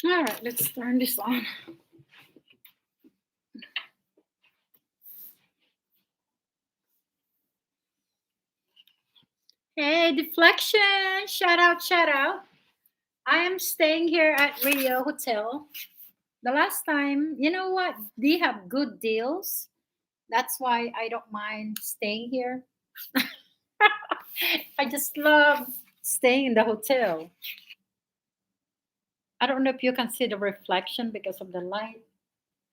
All right, let's turn this on. Hey, Deflection! Shout out, shout out. I am staying here at Rio Hotel. The last time, you know what? They have good deals. That's why I don't mind staying here. I just love staying in the hotel. I don't know if you can see the reflection because of the light.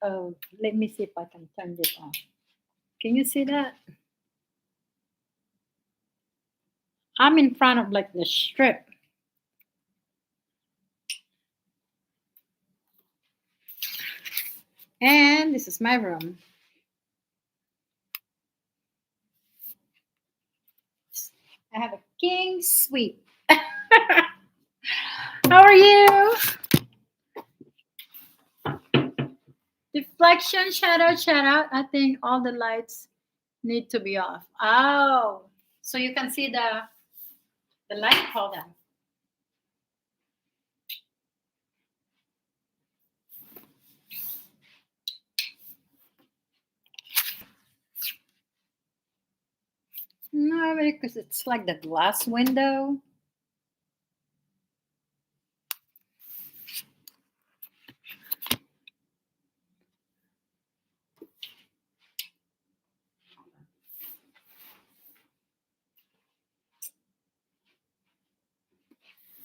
Let me see if I can turn this on. Can you see that? I'm in front of like the strip, and this is my room. I have a king suite. How are you? Deflection, shadow, shadow. I think all the lights need to be off. Oh, so you can see the light. Hold on. No, because it's like the glass window.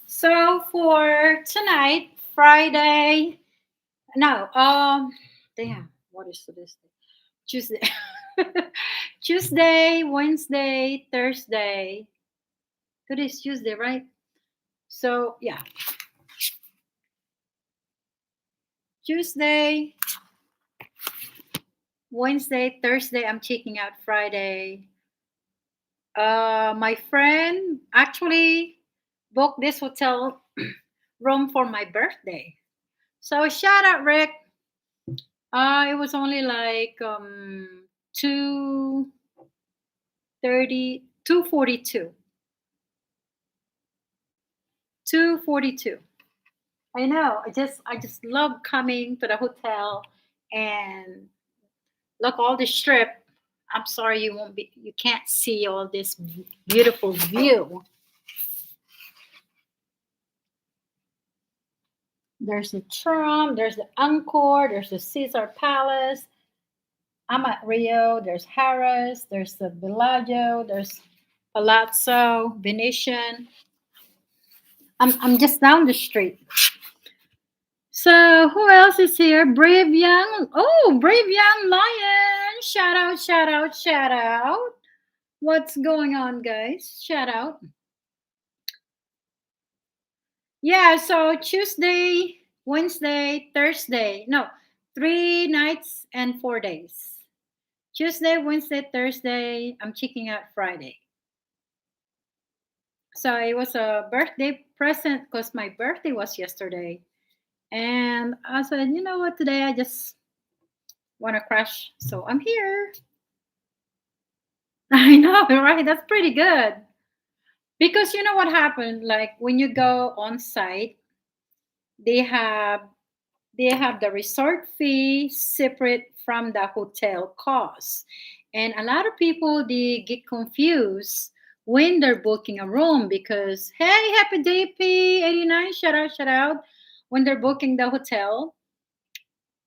So for tonight, Friday. No, damn. What is this? Tuesday. Tuesday, Wednesday, Thursday. Today's Tuesday, right? So yeah, Tuesday, Wednesday, Thursday. I'm checking out Friday. My friend actually booked this hotel room for my birthday. So shout out, Rick. It was only like 2:30, 2:42, 2:42. I know. I just love coming to the hotel and look all the strip. I'm sorry you can't see all this beautiful view. There's the Trump, there's the Angkor, there's the Caesar Palace. I'm at Rio, there's Harris, there's the Bellagio, there's Palazzo, Venetian. I'm just down the street. So who else is here? Brave Young. Oh, Brave Young Lion. Shout out, shout out, shout out. What's going on, guys? Shout out. Yeah, so Tuesday, Wednesday, Thursday. No, 3 nights and 4 days. Tuesday, Wednesday, Thursday. I'm checking out Friday. So it was a birthday present because my birthday was yesterday. And I said, you know what, today I just want to crash. So I'm here. I know, right? That's pretty good. Because you know what happened? Like when you go on site, they have they have the resort fee separate from the hotel cost. And a lot of people they get confused when they're booking a room because hey, happy day P89, shout out. When they're booking the hotel,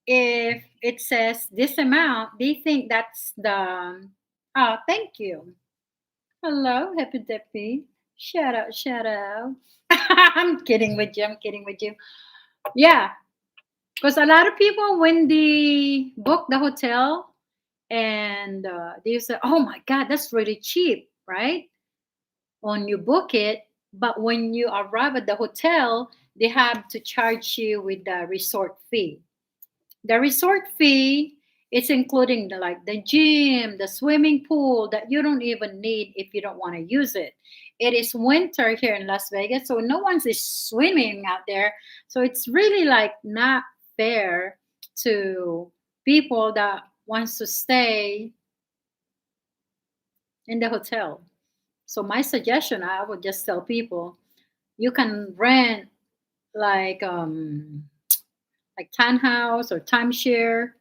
if it says this amount, they think that's the oh, thank you. Hello, happy day P. Shout out, shout out. I'm kidding with you. I'm kidding with you. Yeah, because a lot of people, when they book the hotel and they say, oh my God, that's really cheap, right? When you book it, but when you arrive at the hotel, they have to charge you with the resort fee. The resort fee is including like the gym, the swimming pool that you don't even need if you don't want to use it. It is winter here in Las Vegas, so no one's is swimming out there. So it's really like not fair to people that wants to stay in the hotel. So my suggestion, I would just tell people you can rent like like townhouse or timeshare.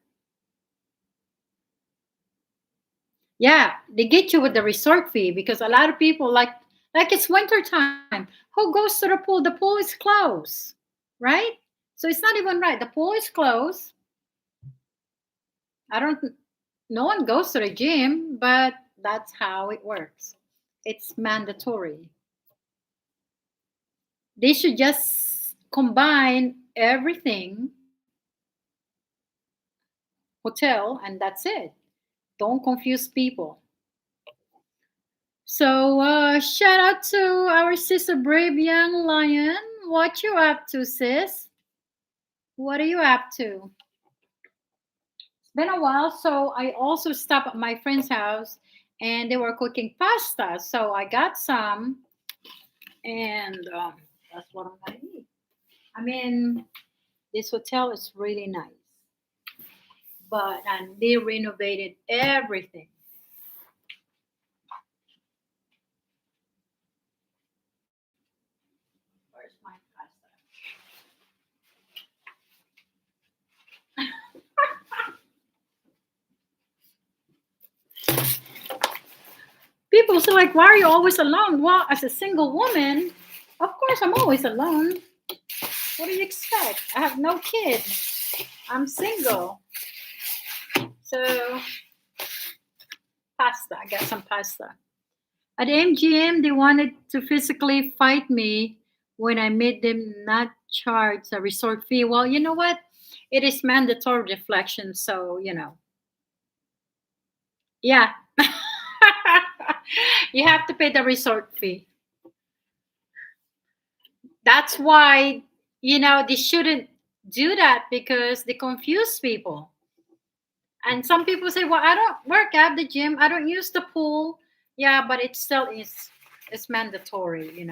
Yeah, they get you with the resort fee because a lot of people like it's winter time. Who goes to the pool? The pool is closed, right? So it's not even right. The pool is closed. I don't. No one goes to the gym, but that's how it works. It's mandatory. They should just combine everything, hotel, and that's it. Don't confuse people. So, shout out to our sister Brave Young Lion. What you up to, sis? What are you up to? It's been a while, so I also stopped at my friend's house and they were cooking pasta. So I got some, and that's what I'm gonna eat. I mean, this hotel is really nice, but and they renovated everything. Where's my pasta? People say like, why are you always alone? Well, as a single woman, of course I'm always alone. What do you expect? I have no kids. I'm single. So pasta. I got some pasta. At MGM, they wanted to physically fight me when I made them not charge a resort fee. Well, you know what? It is mandatory deflection. So, yeah. You have to pay the resort fee. That's why, they shouldn't do that because they confuse people. And some people say, well, I don't work at the gym, I don't use the pool. Yeah, but it still is it's mandatory.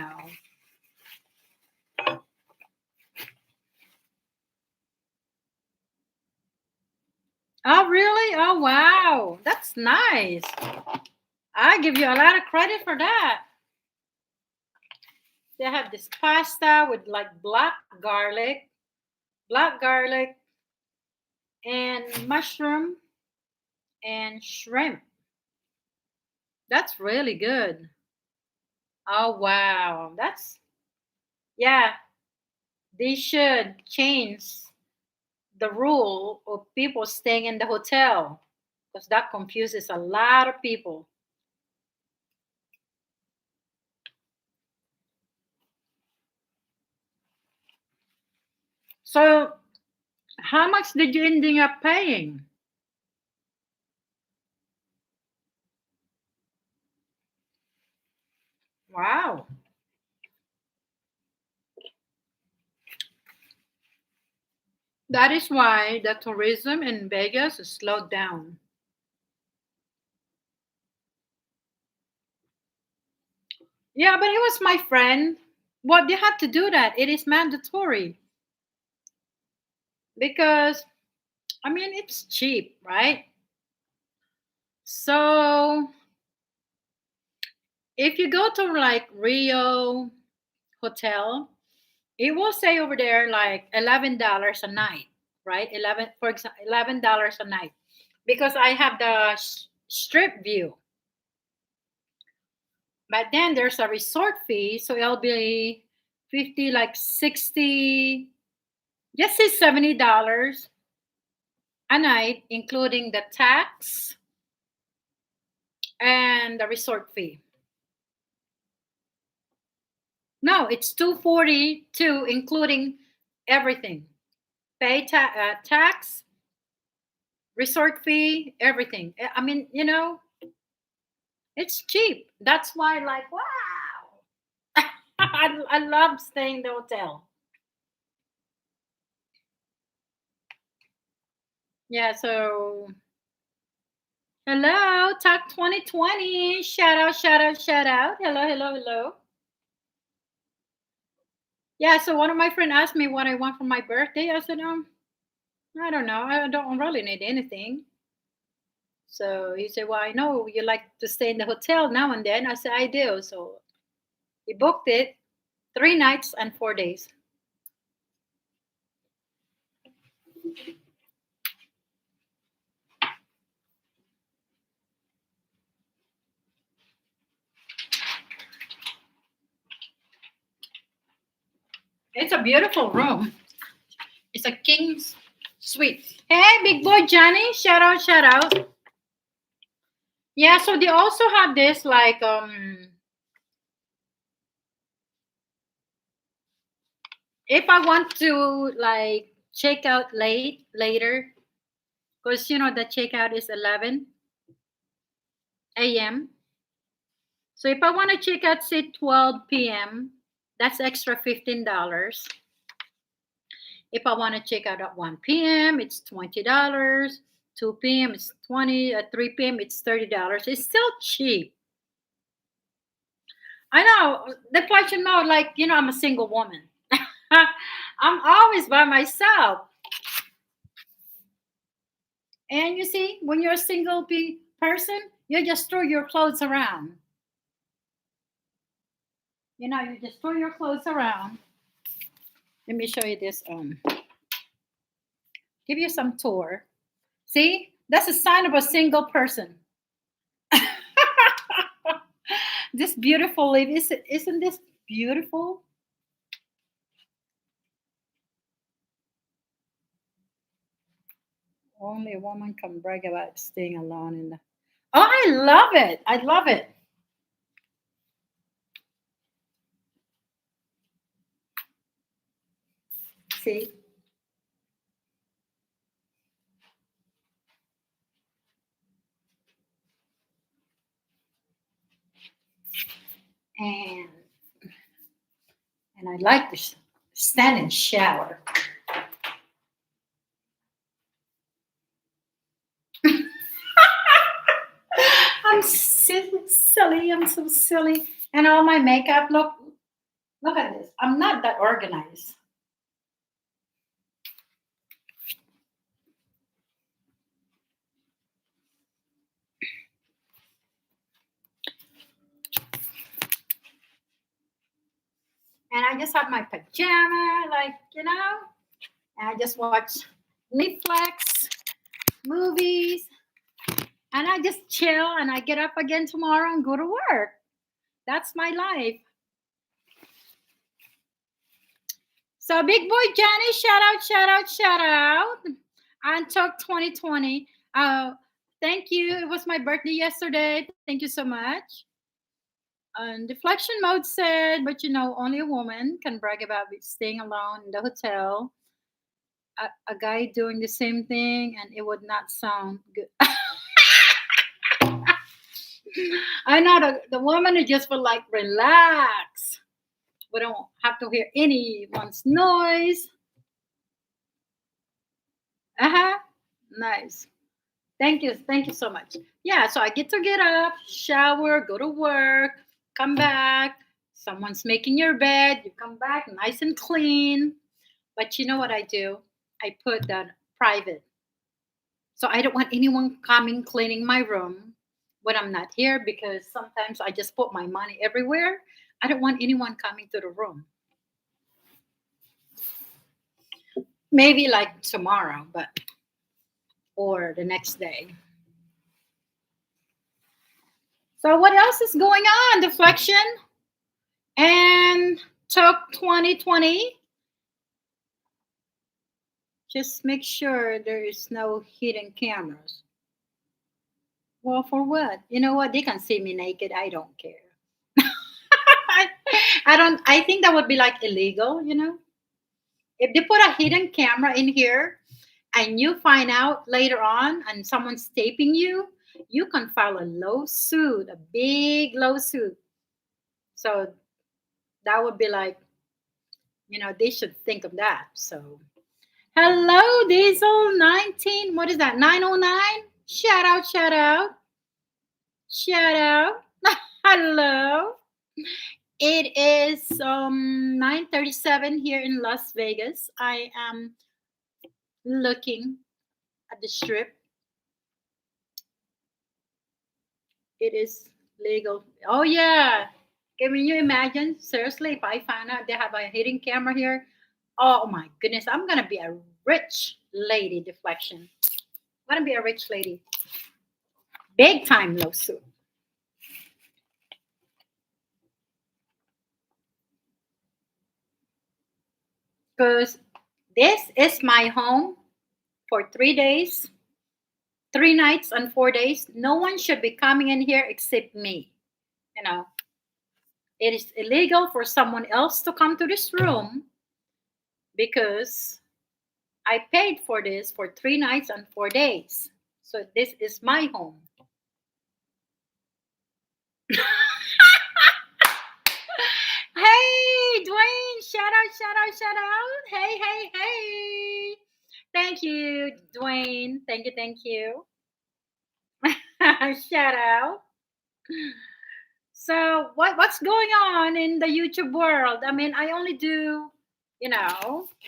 Oh, really? Oh, wow. That's nice. I give you a lot of credit for that. They have this pasta with like black garlic, and mushroom and shrimp. That's really good. Oh, wow. Yeah, they should change the rule of people staying in the hotel because that confuses a lot of people. So, how much did you ending up paying? Wow. That is why the tourism in Vegas is slowed down. Yeah, but he was my friend. Well, you have to do that. It is mandatory because, I mean, it's cheap, right? So, if you go to like Rio Hotel, it will say over there like $11 a night, right? 11 for example, $11 a night because I have the strip view. But then there's a resort fee, so it'll be 50, like 60, just say $70 a night, including the tax and the resort fee. No, it's 242, including everything. Pay tax, resort fee, everything. I mean, it's cheap. That's why, like, wow. I love staying in the hotel. Yeah, so hello, Talk 2020. Shout out, shout out, shout out. Hello, hello, hello. Yeah, so one of my friends asked me what I want for my birthday. I said, I don't know. I don't really need anything. So he said, well, I know you like to stay in the hotel now and then. I said, I do. So he booked it 3 nights and 4 days. It's a beautiful room. It's a king's suite. Hey, big boy Johnny, shout out, shout out. Yeah, so they also have this like if I want to like check out late later, because you know the checkout is 11 a.m. So if I want to check out say 12 p.m., that's extra $15. If I want to check out at 1 p.m., it's $20. 2 p.m. it's 20. At 3 p.m. it's $30. It's still cheap. I know the question mode, like I'm a single woman. I'm always by myself. And you see, when you're a single person, you just throw your clothes around. You just throw your clothes around. Let me show you this. Give you some tour. See, that's a sign of a single person. This beautiful lady, isn't this beautiful? Only a woman can brag about staying alone in the. Oh, I love it. I love it. See, and I like to stand and shower. I'm silly. I'm so silly. And all my makeup. Look at this. I'm not that organized. And I just have my pajama, and I just watch Netflix movies, and I just chill, and I get up again tomorrow and go to work. That's my life. So, big boy Johnny, shout out, shout out, shout out. On Talk 2020. Thank you. It was my birthday yesterday. Thank you so much. Deflection mode said, but only a woman can brag about staying alone in the hotel. A guy doing the same thing, and it would not sound good. I know the woman is just for like relax. We don't have to hear anyone's noise. Uh huh. Nice. Thank you so much. Yeah, so I get up, shower, go to work, come back. Someone's making your bed. You come back nice and clean. But you know what I do? I put that private. So I don't want anyone coming cleaning my room when I'm not here because sometimes I just put my money everywhere. I don't want anyone coming to the room. Maybe like tomorrow, but or the next day. So what else is going on? Deflection and Talk 2020. Just make sure there is no hidden cameras. Well, for what? You know what? They can see me naked. I don't care. I don't. I think that would be like illegal. If they put a hidden camera in here, and you find out later on, and someone's taping you, you can file a lawsuit, a big lawsuit. So that would be like, they should think of that. So, hello, Diesel 19. What is that? 909. Shout out, shout out, shout out. Hello. It is 9:37 here in Las Vegas. I am looking at the strip. It is legal. Oh yeah. Can you imagine? Seriously, if I find out they have a hidden camera here, oh my goodness, I'm gonna be Rich lady deflection. Want to be a rich lady. Big time lawsuit. Because this is my home for 3 days, 3 nights, and 4 days. No one should be coming in here except me. You know, it is illegal for someone else to come to this room because I paid for this for 3 nights and 4 days. So this is my home. Hey, Dwayne, shout out, shout out, shout out. Hey, hey, hey. Thank you, Dwayne. Thank you, thank you. Shout out. So what's going on in the YouTube world? I mean, I only do,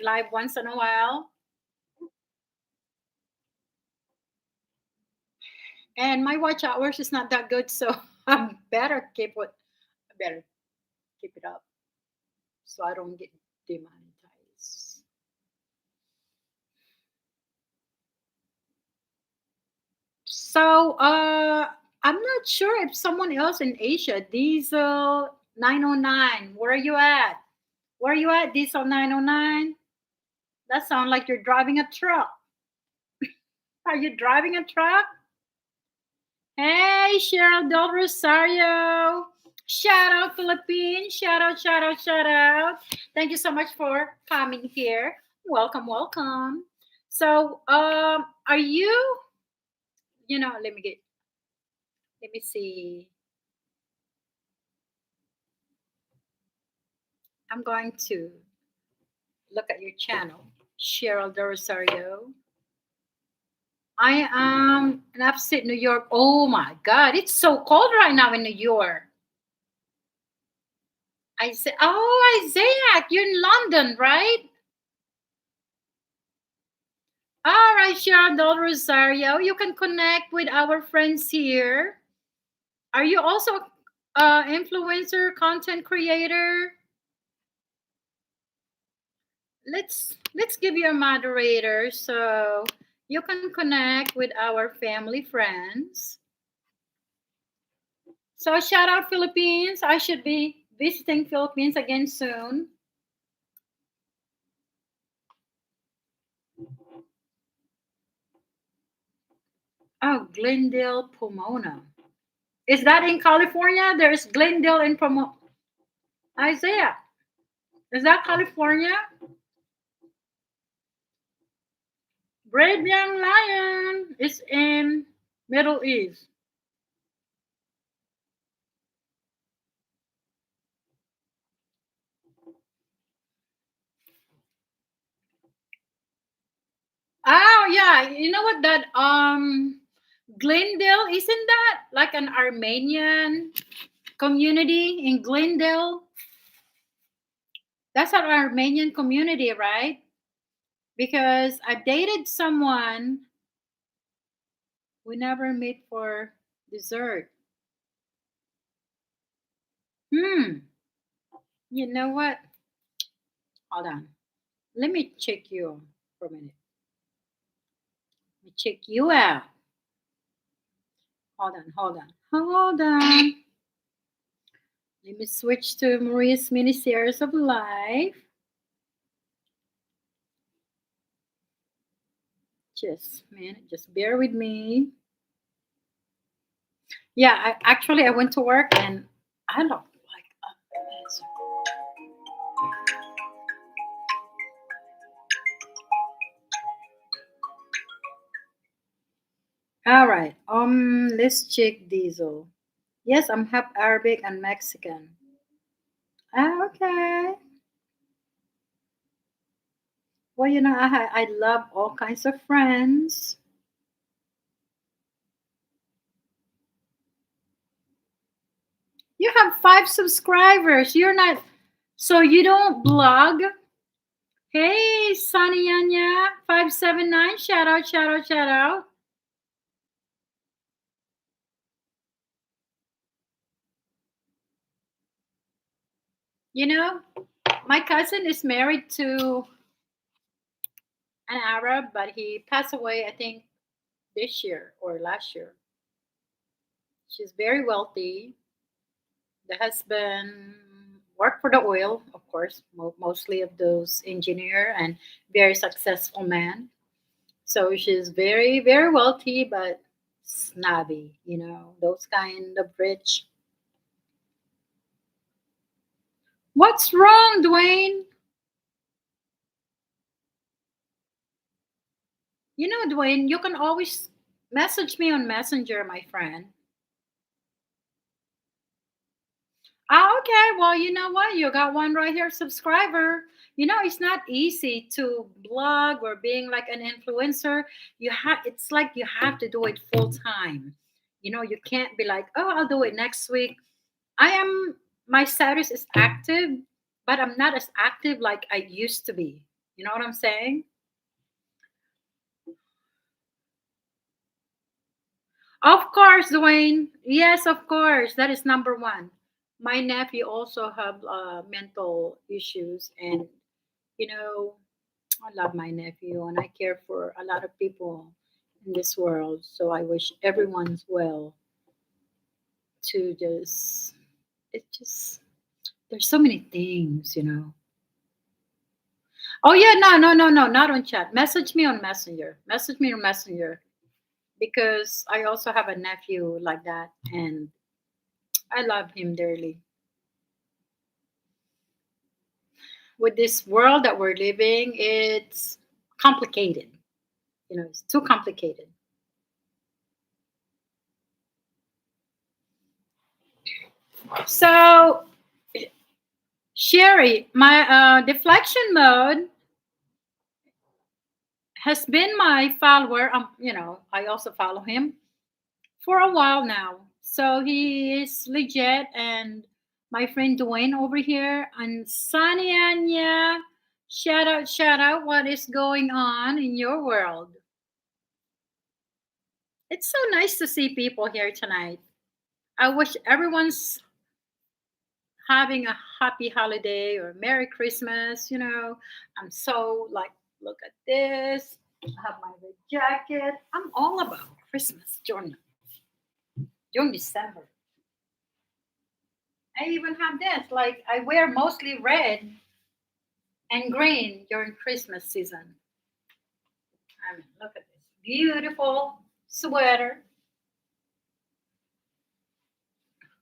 live once in a while. And my watch hours is not that good, so I better keep it up so I don't get demonetized. So I'm not sure if someone else in Asia, Diesel 909, where are you at? Where are you at, Diesel 909? That sounds like you're driving a truck. Are you driving a truck? Hey, Cheryl Del Rosario. Shout out, Philippines. Shout out, shout out, shout out. Thank you so much for coming here. Welcome, welcome. So, are you, let me see. I'm going to look at your channel, Cheryl Del Rosario. I am in upstate New York. Oh my God, it's so cold right now in New York. Isaiah, you're in London, right? All right, Cheryl Del Rosario, you can connect with our friends here. Are you also influencer, content creator? Let's give you a moderator so you can connect with our family friends. So shout out Philippines. I should be visiting Philippines again soon. Oh, Glendale, Pomona. Is that in California? There's Glendale in Pomona. Isaiah, is that California? Brave Young Lion is in Middle East. Oh yeah, you know what that Glendale, isn't that like an Armenian community in Glendale? That's an Armenian community, right? Because I dated someone we never meet for dessert. Hmm. You know what? Hold on. Let me check you for a minute. Let me check you out. Hold on, hold on, hold on. Let me switch to Marie's mini series of life. Just a minute, just bear with me. Yeah, I went to work and I look like a mess. All right. Let's check Diesel. Yes, I'm half Arabic and Mexican. Ah, okay. Well, I love all kinds of friends. You have 5 subscribers. You're not, so you don't blog? Hey, Sunny Anya, 579. Shout out, shout out, shout out. You know, my cousin is married to an Arab, but he passed away, I think, this year or last year. She's very wealthy. The husband worked for the oil, of course, mostly of those engineer and very successful man. So she's very, very wealthy, but snobby, those kind of rich. What's wrong, Dwayne? Dwayne, you can always message me on Messenger, my friend. Ah, okay. Well, you know what? You got one right here, subscriber. It's not easy to blog or being like an influencer. It's like you have to do it full time. You can't be like, oh, I'll do it next week. My status is active, but I'm not as active like I used to be. You know what I'm saying? Of course, Dwayne. Yes, of course. That is number one. My nephew also have mental issues, and you know, I love my nephew, and I care for a lot of people in this world. So I wish everyone's well. To just, it just, there's so many things. Oh yeah, no, no, no, no, not on chat. Message me on Messenger. Message me on Messenger because I also have a nephew like that, and I love him dearly. With this world that we're living, it's complicated. It's too complicated. So, Sherry, my deflection mode has been my follower. I also follow him for a while now. So he is legit, and my friend Dwayne over here and Sunny Anya. Shout out, shout out. What is going on in your world? It's so nice to see people here tonight. I wish everyone's having a happy holiday or Merry Christmas. I'm so like, look at this. I have my red jacket. I'm all about Christmas during December. I even have this. Like I wear mostly red and green during Christmas season. I mean, look at this beautiful sweater.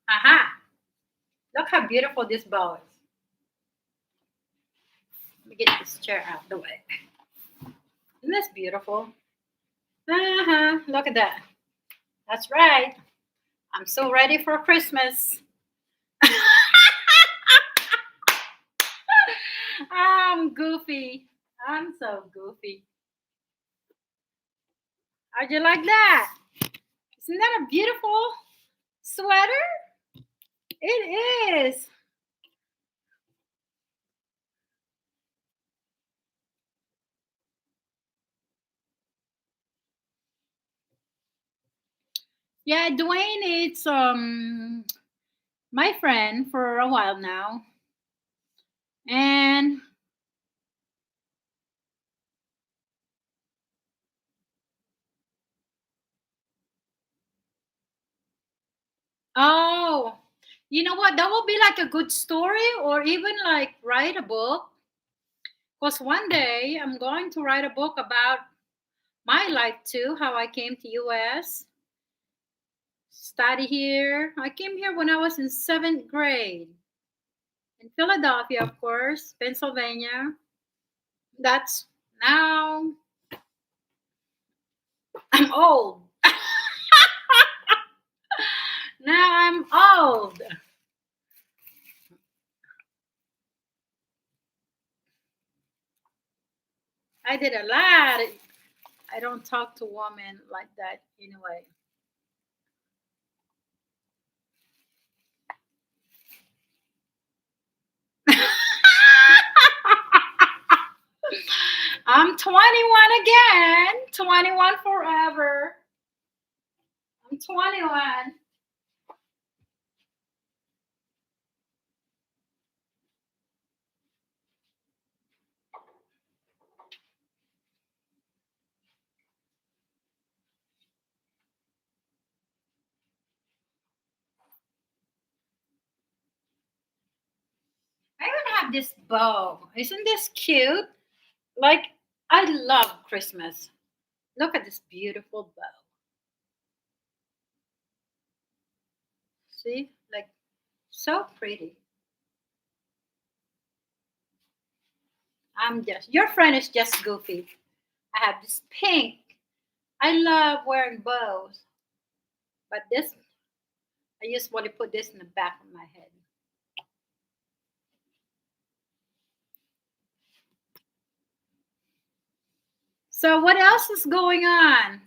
Aha! Look how beautiful this bow is. Let me get this chair out of the way. Isn't this beautiful? Look at that. That's right. I'm so ready for Christmas. I'm goofy. I'm so goofy. How'd you like that? Isn't that a beautiful sweater? It is. Yeah, Dwayne, it's my friend for a while now. And oh, you know what? That will be like a good story or even like write a book. Because one day I'm going to write a book about my life too, how I came to US, study here. I came here when I was in seventh grade in Philadelphia, of course, Pennsylvania. That's now I'm old. Now I'm old. I did a lot. I don't talk to women like that anyway. I'm 21 again. 21 forever. I'm 21. have this bow. Isn't this cute? Like, I love Christmas. Look at this beautiful bow. See? Like, so pretty. Your friend is just goofy. I have this pink. I love wearing bows, but this, I just want to put this in the back of my head. So, what else is going on?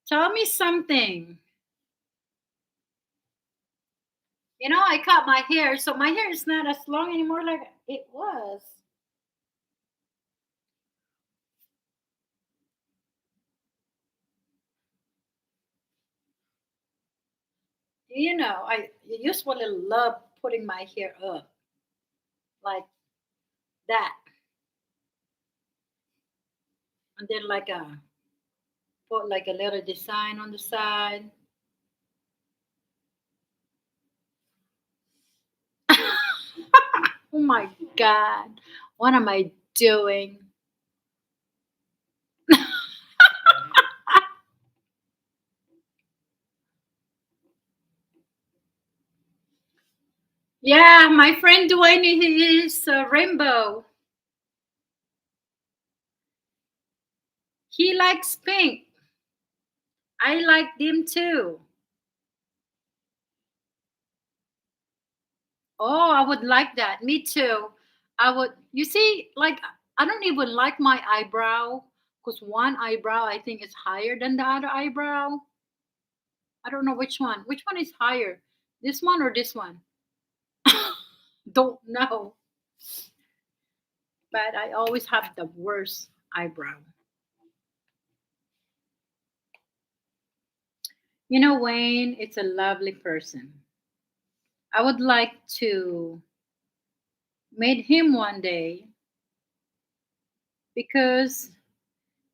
Tell me something. I cut my hair, so my hair is not as long anymore like it was. I usually love putting my hair up like that, and then put like a little design on the side. Oh my God, what am I doing? Yeah, my friend Dwayne is a rainbow. He likes pink. I like them too. Oh, I would like that. Me too. I would. You see, like I don't even like my eyebrow because one eyebrow I think is higher than the other eyebrow. I don't know which one. Which one is higher? This one or this one? Don't know. But I always have the worst eyebrow. Wayne, it's a lovely person. I would like to meet him one day because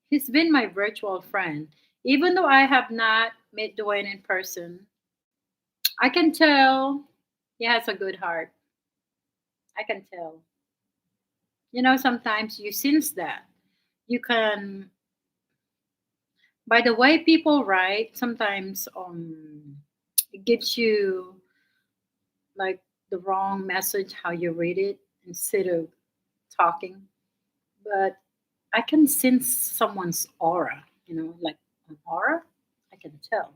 he's been my virtual friend. Even though I have not met Dwayne in person, I can tell he has a good heart. I can tell. Sometimes you sense that. You can, by the way people write, sometimes it gives you like the wrong message how you read it instead of talking. But I can sense someone's aura, like an aura. I can tell.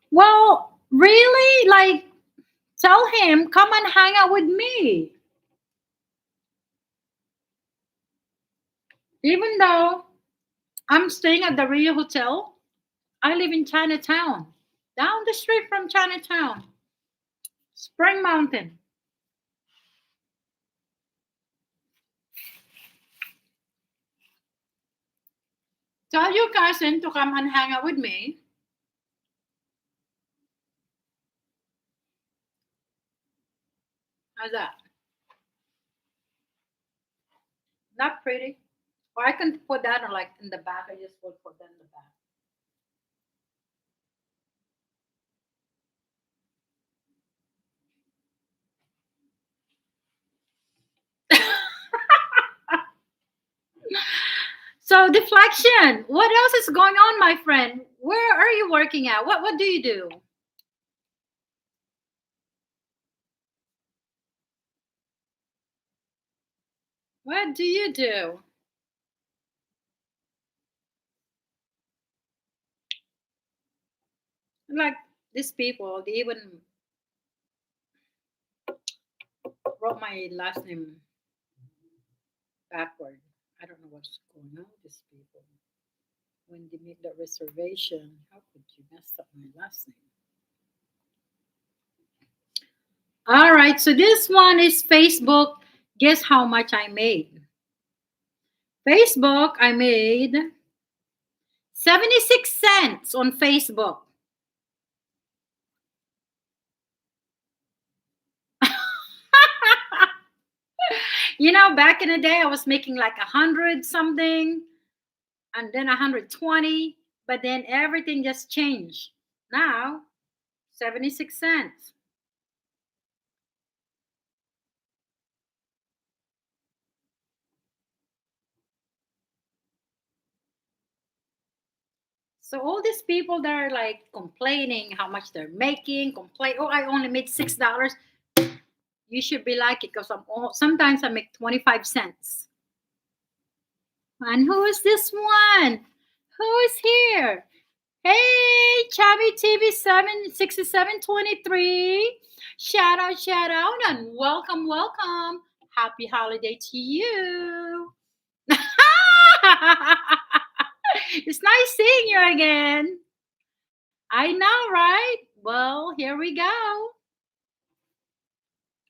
Well, really, like, tell him, come and hang out with me. Even though I'm staying at the Rio Hotel, I live in Chinatown, down the street from Chinatown, Spring Mountain. Tell your cousin to come and hang out with me. How's that? Not pretty. Or I can put that on like in the back. I just will put that in the back. So deflection. What else is going on, my friend? Where are you working at? What do you do? What do you do? Like these people, they even wrote my last name backward. I don't know what's going on with these people. When they make the reservation, how could you mess up my last name? All right, so this one is Facebook. Guess how much I made? Facebook, I made 76 cents on Facebook. Back in the day, I was making like 100 something and then 120, but then everything just changed. Now, 76 cents. So all these people that are like complaining how much they're making, complain, oh, I only made $6. You should be lucky because sometimes I make 25 cents. And who is this one? Who is here? Hey, Chubby TV 76723. Shout out, and welcome, welcome. Happy holiday to you. It's nice seeing you again. I know, right? Well, here we go.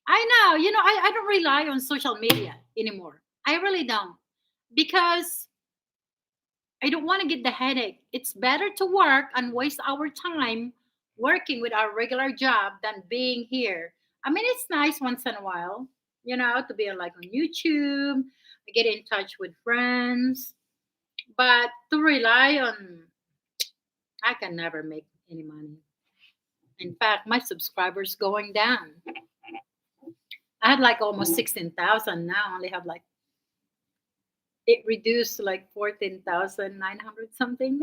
I know. I don't rely on social media anymore. I really don't. Because I don't want to get the headache. It's better to work and waste our time working with our regular job than being here. I mean, it's nice once in a while, to be like on YouTube, get in touch with friends, but to rely on, I can never make any money. In fact, my subscribers going down. I had like almost 16,000. Now I only have like, it reduced to like 14,900 something.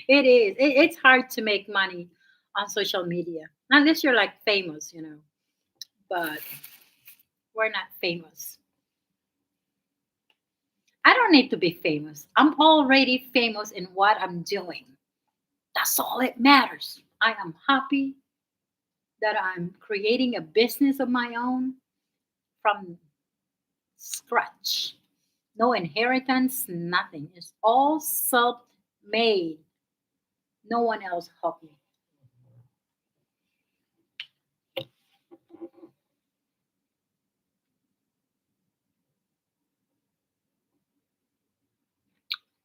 It is. It's hard to make money on social media unless you're like famous. But we're not famous. I don't need to be famous. I'm already famous in what I'm doing. That's all it matters. I am happy that I'm creating a business of my own from scratch. No inheritance, nothing. It's all self made. No one else helped me.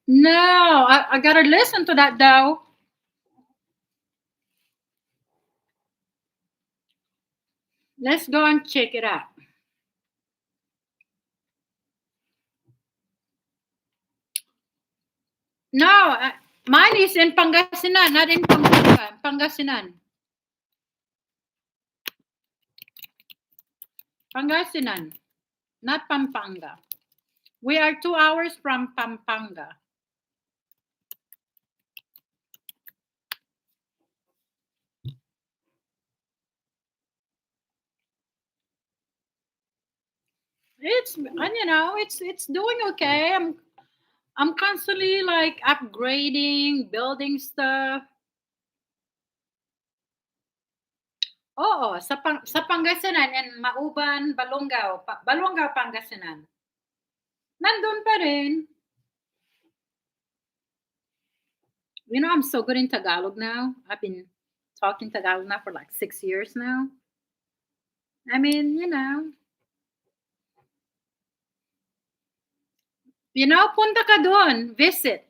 No, I gotta listen to that though. Let's go and check it out. No, mine is in Pangasinan, not in Pampanga. Pangasinan. Pangasinan, not Pampanga. We are 2 hours from Pampanga. It's doing okay. I'm constantly like upgrading, building stuff. Oo, sa Pangasinan and Mauban, Balongao, Balongao, Pangasinan. Nandun pa rin. I'm so good in Tagalog now. I've been talking Tagalog now for like 6 years now. I mean, punta ka doon, visit.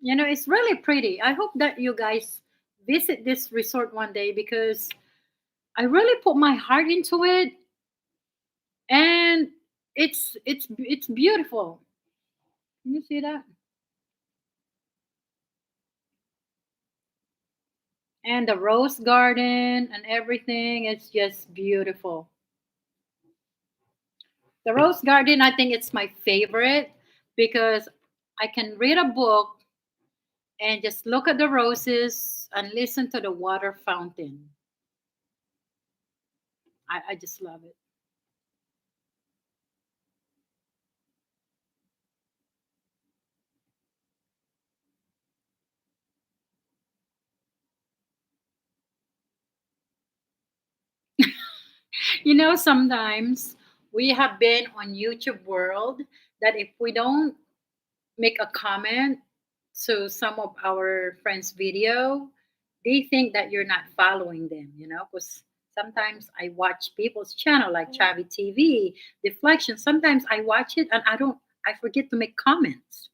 It's really pretty. I hope that you guys visit this resort one day because I really put my heart into it, and it's beautiful. Can you see that? And the rose garden and everything, it's just beautiful. The rose garden, I think it's my favorite because I can read a book and just look at the roses and listen to the water fountain. I just love it. Sometimes we have been on YouTube World that if we don't make a comment to some of our friends' video, they think that you're not following them, because sometimes I watch people's channel like Chavi TV, Deflection. Sometimes I watch it and I forget to make comments.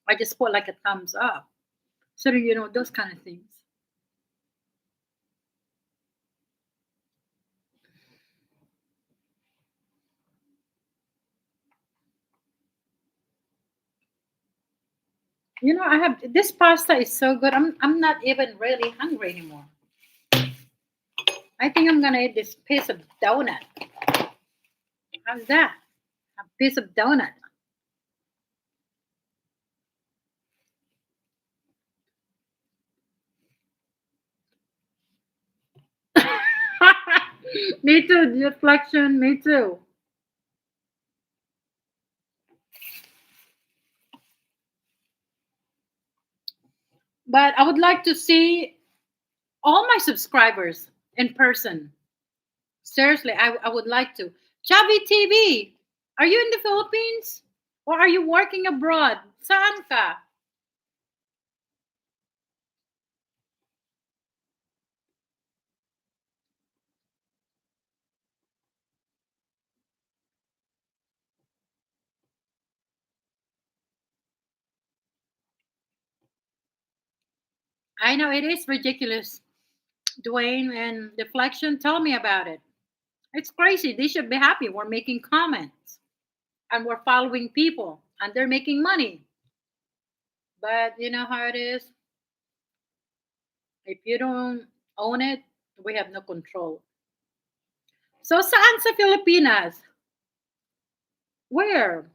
I just put like a thumbs up. So, those kind of things. I have this pasta is so good. I'm not even really hungry anymore. I think I'm gonna eat this piece of donut. How's that? A piece of donut. Me too, deflection, me too. But I would like to see all my subscribers in person. Seriously, I would like to. Chavi TV, are you in the Philippines? Or are you working abroad? Saan ka? I know it is ridiculous. Dwayne and Deflection, tell me about it. It's crazy. They should be happy. We're making comments and we're following people and they're making money. But you know how it is? If you don't own it, we have no control. So saan sa Pilipinas? Where?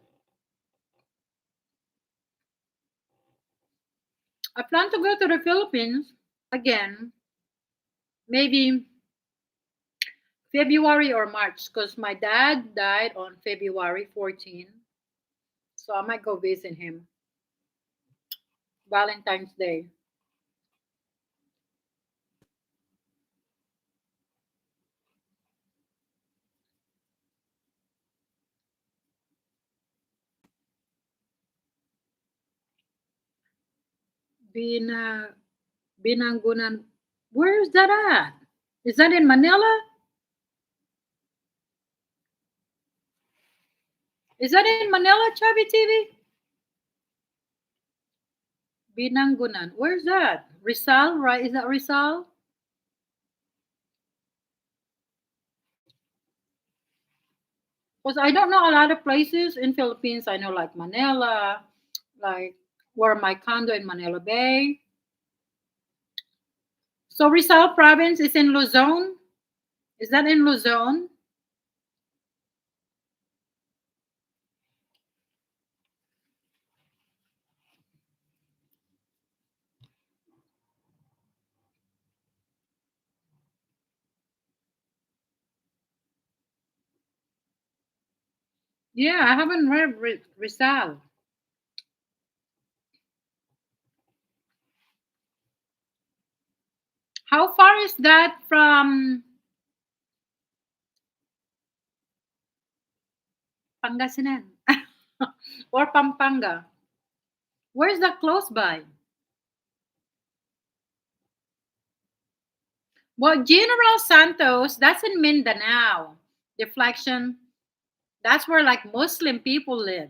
I plan to go to the Philippines again, maybe February or March, because my dad died on February 14. So I might go visit him Valentine's Day. Bina, Binangunan. Where is that at? Is that in Manila? Is that in Manila, Chubby TV? Binangunan. Where's that? Rizal, right? Is that Rizal? Because I don't know a lot of places in Philippines. I know like Manila, like where my condo in Manila Bay. So Rizal province is in Luzon. Is that in Luzon? Yeah, I haven't read Rizal. How far is that from Pangasinan or Pampanga? Where's that close by? Well, General Santos, that's in Mindanao. Deflection, that's where like Muslim people live.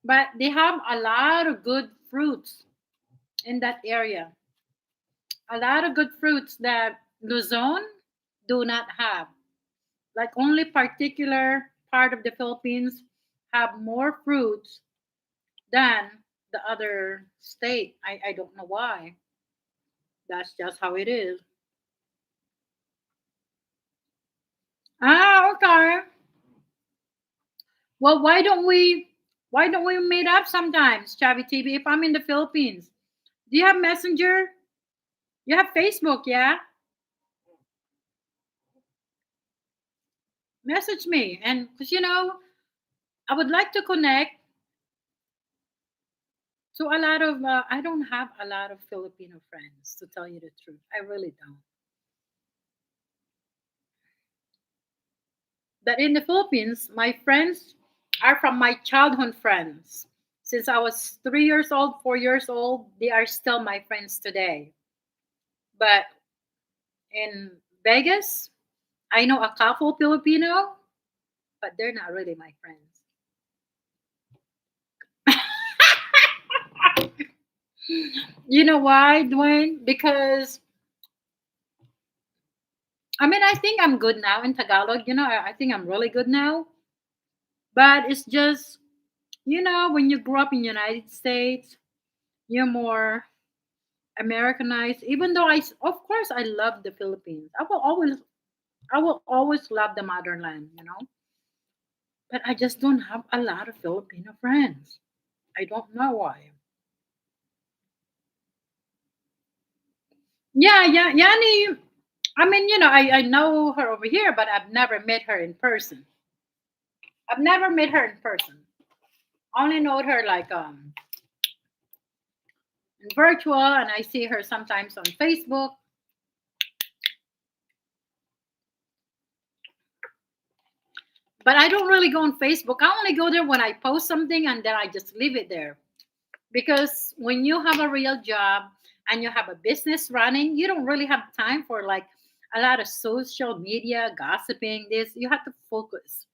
But they have a lot of good fruits in that area. A lot of good fruits that Luzon do not have. Like only particular part of the Philippines have more fruits than the other state. I don't know why. That's just how it is. Ah, okay. Well, why don't we meet up sometimes, Chavi TV? If I'm in the Philippines, do you have Messenger? You have Facebook, yeah? Message me, and because I would like to connect to a lot of. I don't have a lot of Filipino friends, to tell you the truth. I really don't. But in the Philippines, my friends are from my childhood friends. Since I was 3 years old, 4 years old, they are still my friends today. But in Vegas, I know a couple Filipino, but they're not really my friends. You know why, Dwayne? Because I mean, I think I'm good now in Tagalog. I think I'm really good now. But it's just When you grew up in the United States, you're more Americanized. Even though of course, I love the Philippines. I will always love the motherland. But I just don't have a lot of Filipino friends. I don't know why. Yeah, yeah, Yani. I mean, I know her over here, but I've never met her in person. I've never met her in person. Only know her like in virtual, and I see her sometimes on Facebook. But I don't really go on Facebook. I only go there when I post something, and then I just leave it there. Because when you have a real job and you have a business running, you don't really have time for like a lot of social media gossiping. This you have to focus.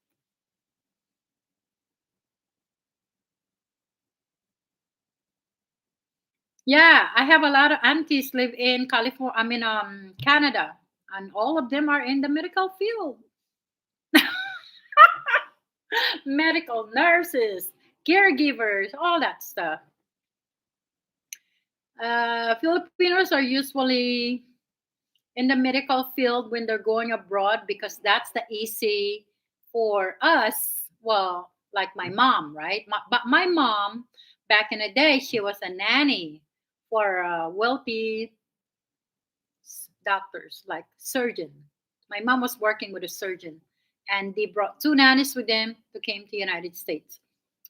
Yeah, I have a lot of aunties live in California. I mean, Canada, and all of them are in the medical field. Medical nurses, caregivers, all that stuff. Filipinos are usually in the medical field when they're going abroad because that's the easy for us. Well, like my mom, right? But my mom, back in the day, she was a nanny for wealthy doctors, like surgeon. My mom was working with a surgeon, and they brought two nannies with them to came to United States,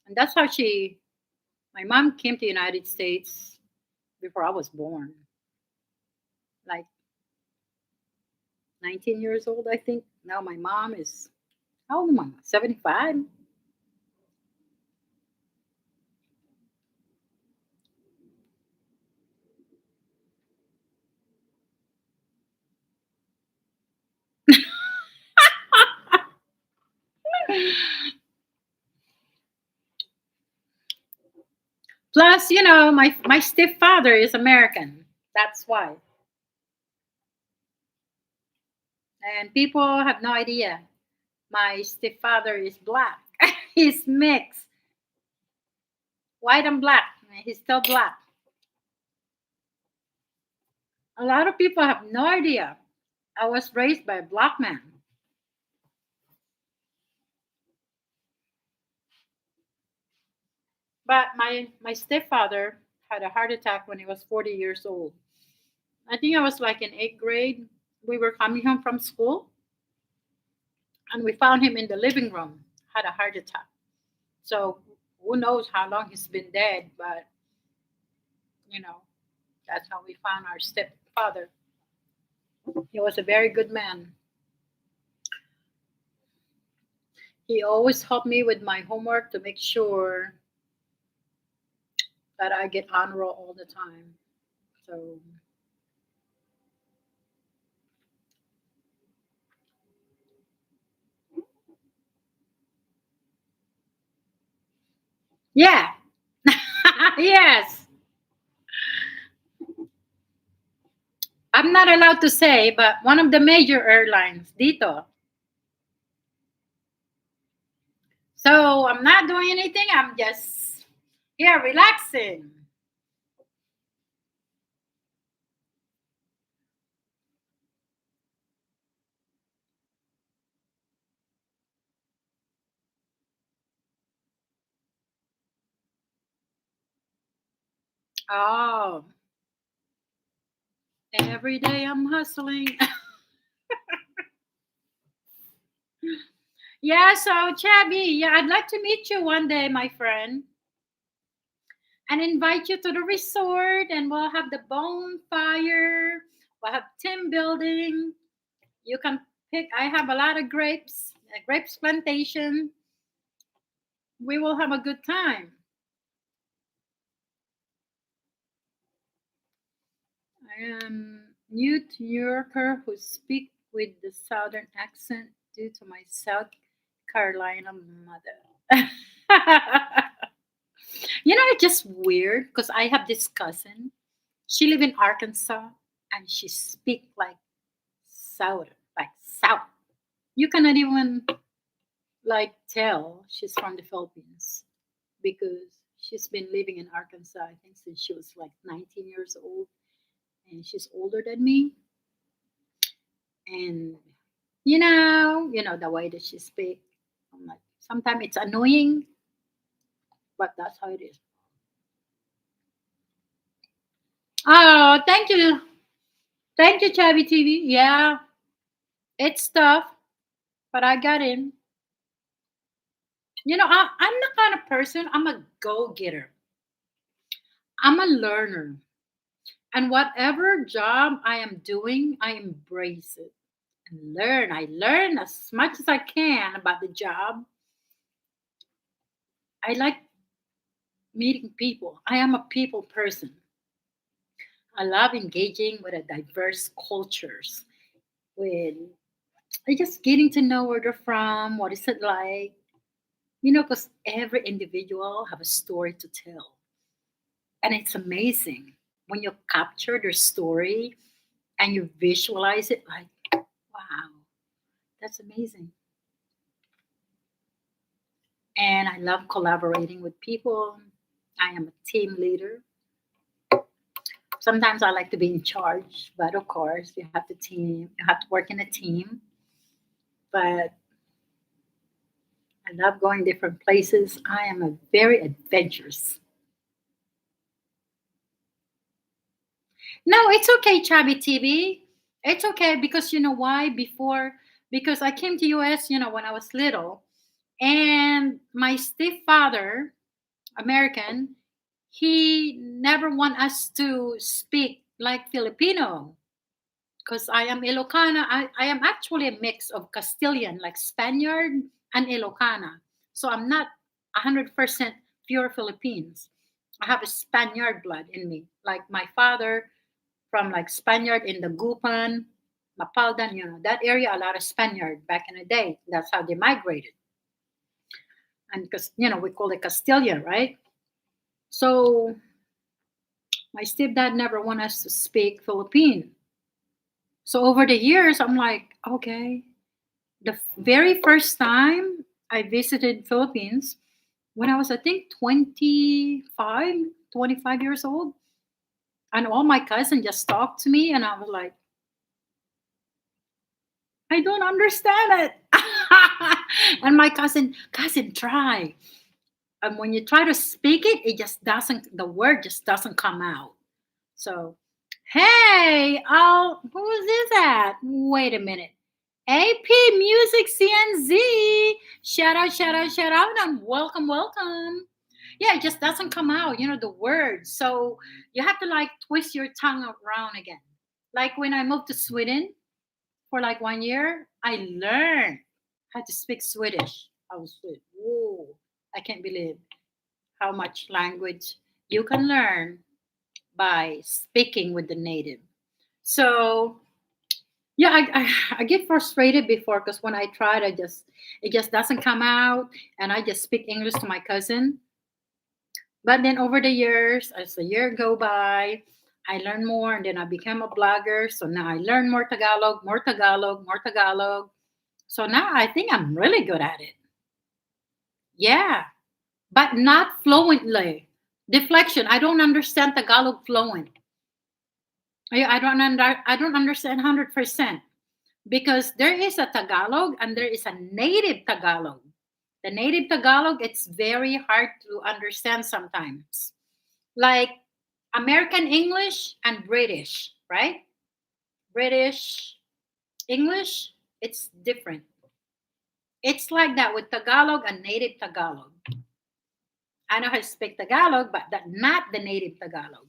and that's how my mom came to United States before I was born, like 19 years old, I think. Now my mom is, how old am I? 75? Plus, my stepfather is American. That's why. And people have no idea. My stepfather is black. He's mixed, white and black. He's still black. A lot of people have no idea. I was raised by a black man. But my stepfather had a heart attack when he was 40 years old. I think I was like in eighth grade. We were coming home from school, and we found him in the living room, had a heart attack. So who knows how long he's been dead, but you know, that's how we found our stepfather. He was a very good man. He always helped me with my homework to make sure that I get honor roll all the time. So yeah, yes. I'm not allowed to say, but one of the major airlines, Dito. So I'm not doing anything. I'm just here relaxing. Oh, every day I'm hustling. Yeah, so Chubby, yeah, I'd like to meet you one day, my friend, and invite you to the resort, and we'll have the bonfire. We'll have team building. You can pick. I have a lot of grapes, a grapes plantation. We will have a good time. I am New Yorker who speak with the southern accent due to my South Carolina mother. It's just weird because I have this cousin. She live in Arkansas and she speak like South, like South. You cannot even like tell she's from the Philippines. because she's been living in Arkansas, I think, since she was like 19 years old, and she's older than me. And you know the way that she speaks. I'm like, sometimes it's annoying, but that's how it is. Oh, thank you, Chubby TV. Yeah, it's tough, but I got in. I'm the kind of person. I'm a go-getter. I'm a learner, and whatever job I am doing, I embrace it and learn. I learn as much as I can about the job. I like meeting people. I am a people person. I love engaging with a diverse cultures, with just getting to know where they're from, what is it like, because every individual have a story to tell, and it's amazing when you capture their story and you visualize it. Like, wow, that's amazing. And I love collaborating with people. I am a team leader. Sometimes I like to be in charge, but of course you have to work in a team. But I love going different places. I am a very adventurous. No, it's okay, Chubby TV. It's okay because you know why? Because I came to US, when I was little, and my stepfather, American, he never want us to speak like Filipino because I am Ilocana. I am actually a mix of Castilian, like Spaniard and Ilocana. So I'm not 100% pure Philippines. I have a Spaniard blood in me. Like my father from like Spaniard in the Gupan, Mapaldan, that area, a lot of Spaniard back in the day. That's how they migrated. And because, we call it Castilian, right? So my stepdad never want us to speak Philippine. So over the years, I'm like, okay. The very first time I visited Philippines, when I was, I think, 25 years old, and all my cousins just talked to me, and I was like, I don't understand it. And my cousin, try. And when you try to speak it, the word just doesn't come out. So, hey, who is this at? Wait a minute. AP Music CNZ. Shout out, shout out, shout out, and welcome, welcome. Yeah, it just doesn't come out, the word. So you have to like twist your tongue around again. Like when I moved to Sweden for like 1 year, I learned how to speak Swedish. I was like, whoa, I can't believe how much language you can learn by speaking with the native. So yeah, I get frustrated before because when I tried, it just doesn't come out, and I just speak English to my cousin. But then over the years, as the year go by, I learn more, and then I became a blogger. So now I learn more Tagalog, more Tagalog, more Tagalog. So now I think I'm really good at it. Yeah, but not fluently. Deflection. I don't understand Tagalog fluent. I don't understand 100% because there is a Tagalog and there is a native Tagalog. The native Tagalog, it's very hard to understand sometimes. Like American English and British, right? British English, it's different. It's like that with Tagalog and native Tagalog. I know how to speak Tagalog, but not the native Tagalog.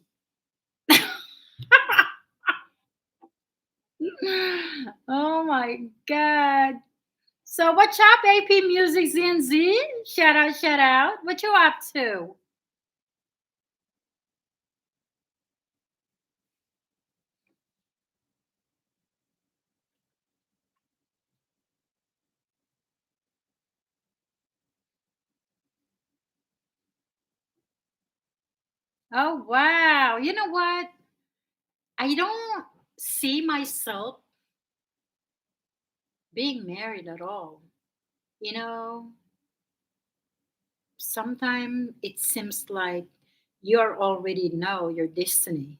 Oh my God. So what's up, AP Music ZNZ? Shout out, shout out. What you up to? Oh wow. You know what? I don't see myself being married at all. You know, sometimes it seems like you already know your destiny.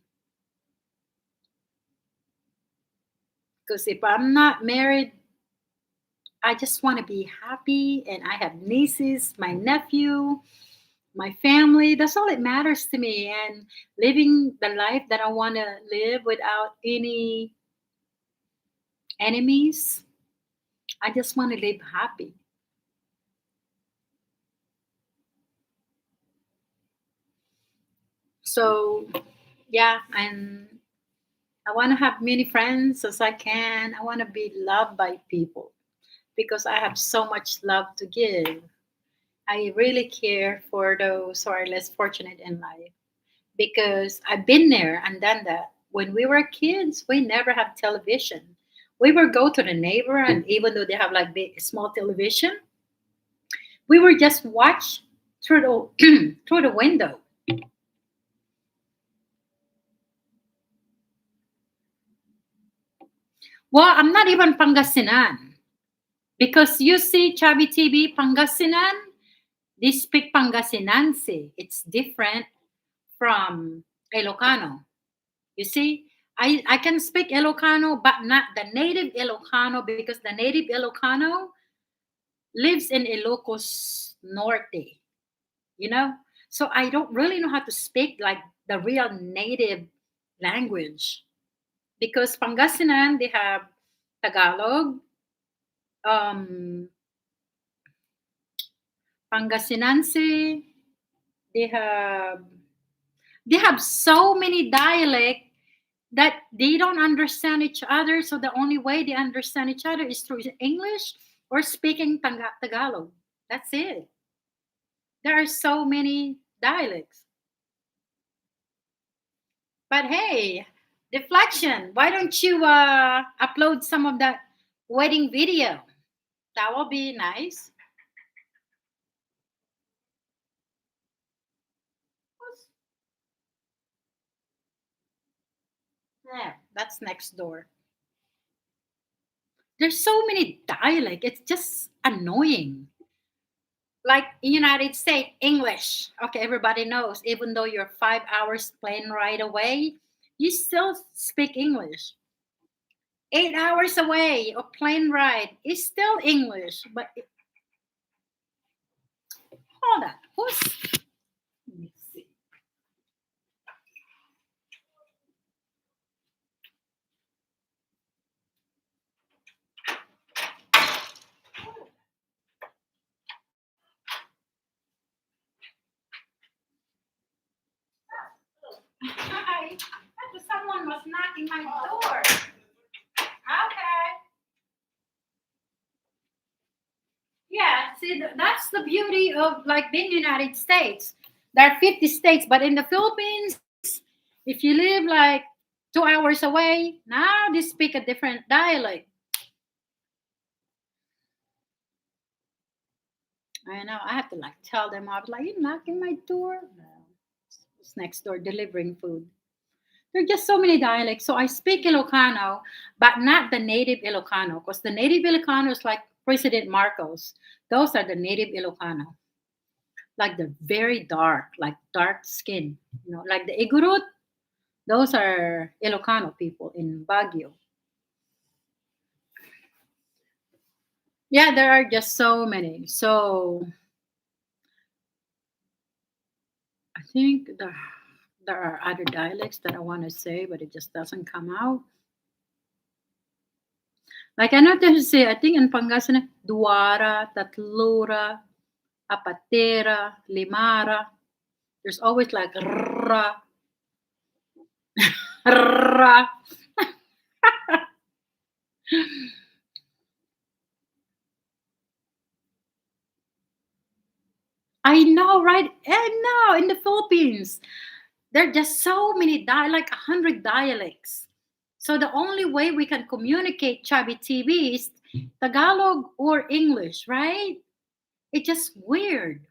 Because if I'm not married, I just want to be happy and I have nieces, my nephew, my family. That's all it matters to me. And living the life that I want to live without any enemies, I just want to live happy. So, yeah, and I want to have many friends as I can. I want to be loved by people because I have so much love to give. I really care for those who are less fortunate in life because I've been there and done that. When we were kids, we never have television. We would go to the neighbor, and even though they have like big, small television, we would just watch through the through the window. Well, I'm not even Pangasinan because you see Chabi TV Pangasinan, they speak Pangasinanse. It's different from Ilocano. You see, I can speak Ilocano, but not the native Ilocano because the native Ilocano lives in Ilocos Norte, you know? So I don't really know how to speak like the real native language because Pangasinan, they have Tagalog, um, Pangasinanse, they have they have so many dialect that they don't understand each other. So the only way they understand each other is through English or speaking Tagalog. That's it. There are so many dialects. But hey, deflection. Why don't you upload some of that wedding video? That will be nice. Yeah, that's next door. There's so many dialect. It's just annoying. Like in United States, English. Okay, everybody knows. Even though you're 5 hours plane ride away, you still speak English. 8 hours away of plane ride is still English. But hold on, who's? Let me see. Hi, I thought someone was knocking my door. Okay. Yeah, see, that's the beauty of like being United States. There are 50 states, but in the Philippines, if you live like 2 hours away, now they speak a different dialect. I know. I have to like tell them. I was like, "You knocking my door?" No, it's next door delivering food. There are just so many dialects. So I speak Ilocano, but not the native Ilocano, because the native Ilocano is like President Marcos. Those are the native Ilocano, like they're very dark, like dark skin. Like the Igorot. Those are Ilocano people in Baguio. Yeah, there are just so many. So I think there are other dialects that I want to say, but it just doesn't come out. Like I know to say, I think in Pangasinan, Duara, Tatlura, Apatera, Limara. There's always like ra, ra. I know, right? I know. In the Philippines, there are just so many like 100 dialects. So the only way we can communicate Chabi TV is Tagalog or English, right? It's just weird.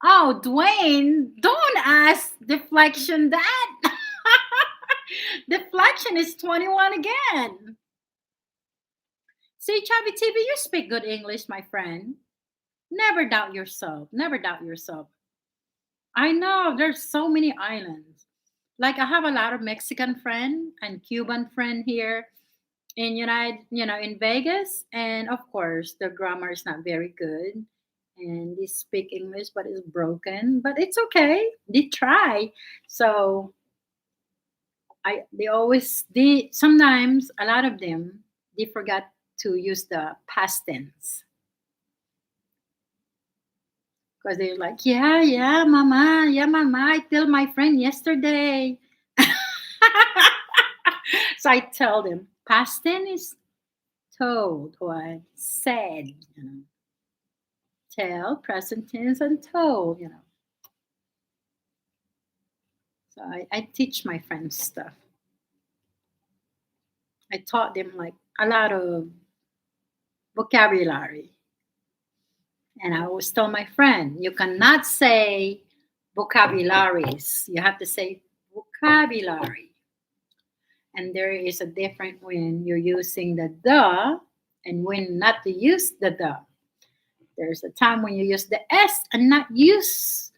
Oh, Dwayne, don't ask Deflection that. Deflection is 21 again. See, Chubby TV, you speak good English, my friend. Never doubt yourself. Never doubt yourself. I know there's so many islands. Like I have a lot of Mexican friend and Cuban friend here in in Vegas, and of course the grammar is not very good, and they speak English but it's broken. But it's okay. They try. So they sometimes a lot of them they forgot to use the past tense because they're like, yeah, mama, I tell my friend yesterday. So I tell them past tense is told or said, tell, present tense, and told, So I teach my friends stuff. I taught them like a lot of vocabulary. And I always tell my friend, you cannot say vocabularies. You have to say vocabulary. And there is a difference when you're using the and when not to use the. There's a time when you use the S and not use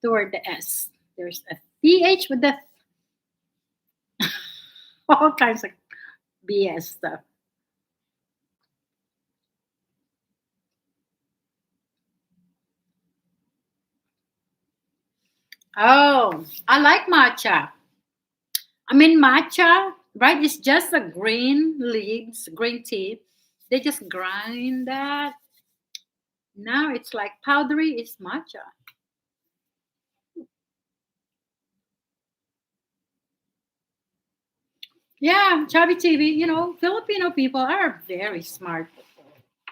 the word the S. There's a TH with the all kinds of BS stuff. Oh, I like matcha. I mean, matcha, right? It's just the green leaves, green tea. They just grind that. Now it's like powdery. It's matcha. Yeah, Chubby TV. Filipino people are very smart.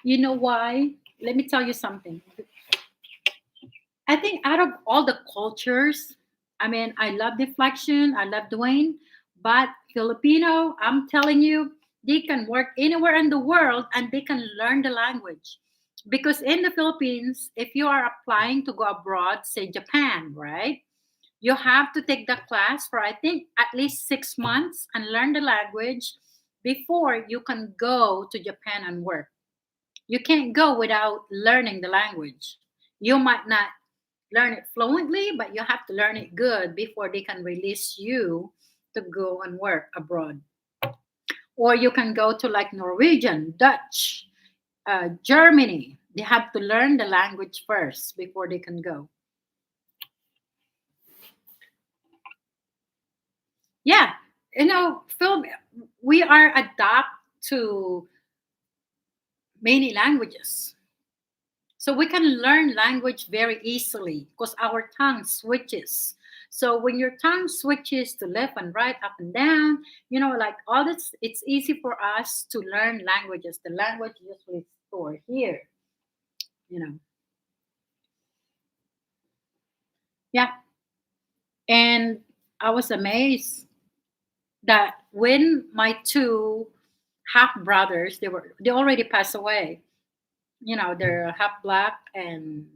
You know why? Let me tell you something. I think out of all the cultures, I mean, I love Deflection, I love Dwayne, but Filipino, I'm telling you, they can work anywhere in the world and they can learn the language. Because in the Philippines, if you are applying to go abroad, say Japan, right? You have to take the class for, I think, at least 6 months and learn the language before you can go to Japan and work. You can't go without learning the language. You might not learn it fluently, but you have to learn it good before they can release you to go and work abroad. Or you can go to like Norwegian, Dutch, Germany. They have to learn the language first before they can go. Yeah, Phil, we are adapt to many languages. So we can learn language very easily because our tongue switches. So when your tongue switches to left and right, up and down, like all this, it's easy for us to learn languages. The language usually stored here, you know. Yeah. And I was amazed that when my two half brothers, they already passed away. They're half black and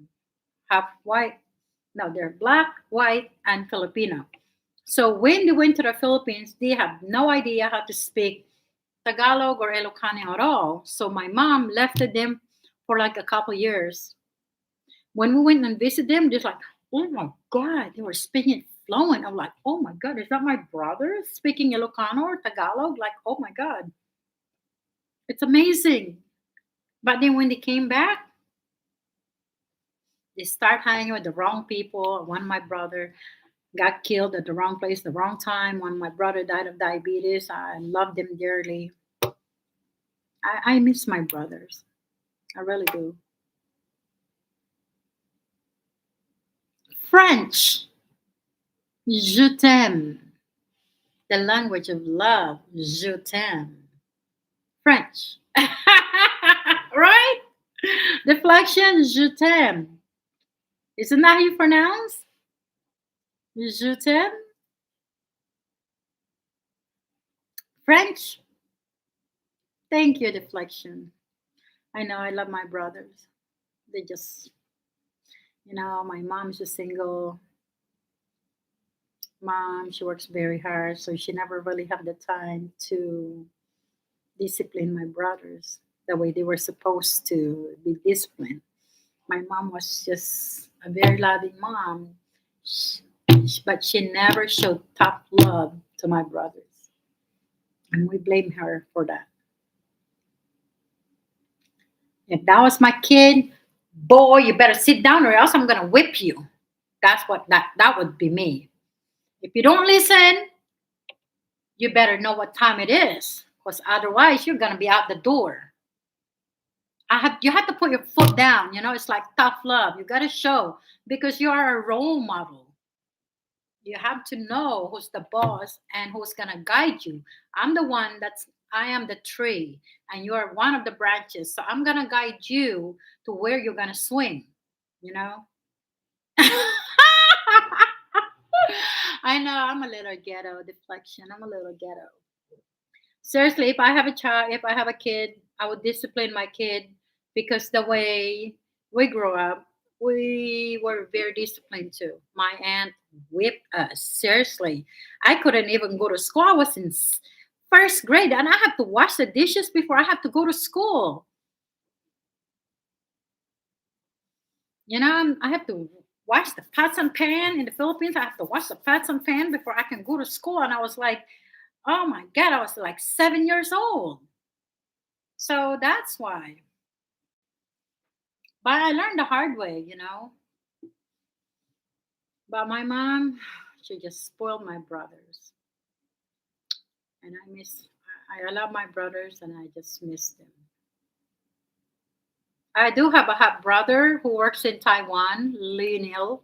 half white. No, they're black, white, and Filipino. So when they went to the Philippines, they have no idea how to speak Tagalog or Ilocano at all. So my mom left them for like a couple years. When we went and visited them, they're like, oh my God, they were speaking fluent. I'm like, oh my God, is that my brother speaking Ilocano or Tagalog? Like, oh my God, it's amazing. But then when they came back, they start hanging with the wrong people. One of my brother got killed at the wrong place, the wrong time. When my brother died of diabetes, I loved them dearly. I miss my brothers. I really do. French, je t'aime. The language of love, je t'aime. French. Right? Deflection, je t'aime. Isn't that how you pronounce? Je t'aime. French. Thank you, Deflection. I know I love my brothers. They just, my mom's a single mom. She works very hard, so she never really had the time to discipline my brothers. the way they were supposed to be disciplined. My mom was just a very loving mom, Sh- but she never showed tough love to my brothers. And we blame her for that. If that was my kid, boy, you better sit down or else I'm gonna whip you. That's what that would be me. If you don't listen, you better know what time it is, because otherwise you're gonna be out the door. You have to put your foot down. It's like tough love. You gotta show because you are a role model. You have to know who's the boss and who's gonna guide you. I am the tree and you are one of the branches. So I'm gonna guide you to where you're gonna swing, you know? I know I'm a little ghetto deflection. I'm a little ghetto. Seriously, if I have a child, if I have a kid, I would discipline my kid because the way we grew up, we were very disciplined too. My aunt whipped us. Seriously, I couldn't even go to school. I was in first grade and I have to wash the dishes before I have to go to school. I have to wash the pots and pan in the Philippines. I have to wash the pots and pan before I can go to school. And I was like, oh my God, I was like 7 years old. So that's why. But I learned the hard way. But my mom, she just spoiled my brothers. And I love my brothers and I just miss them. I do have a half brother who works in Taiwan, Lionel.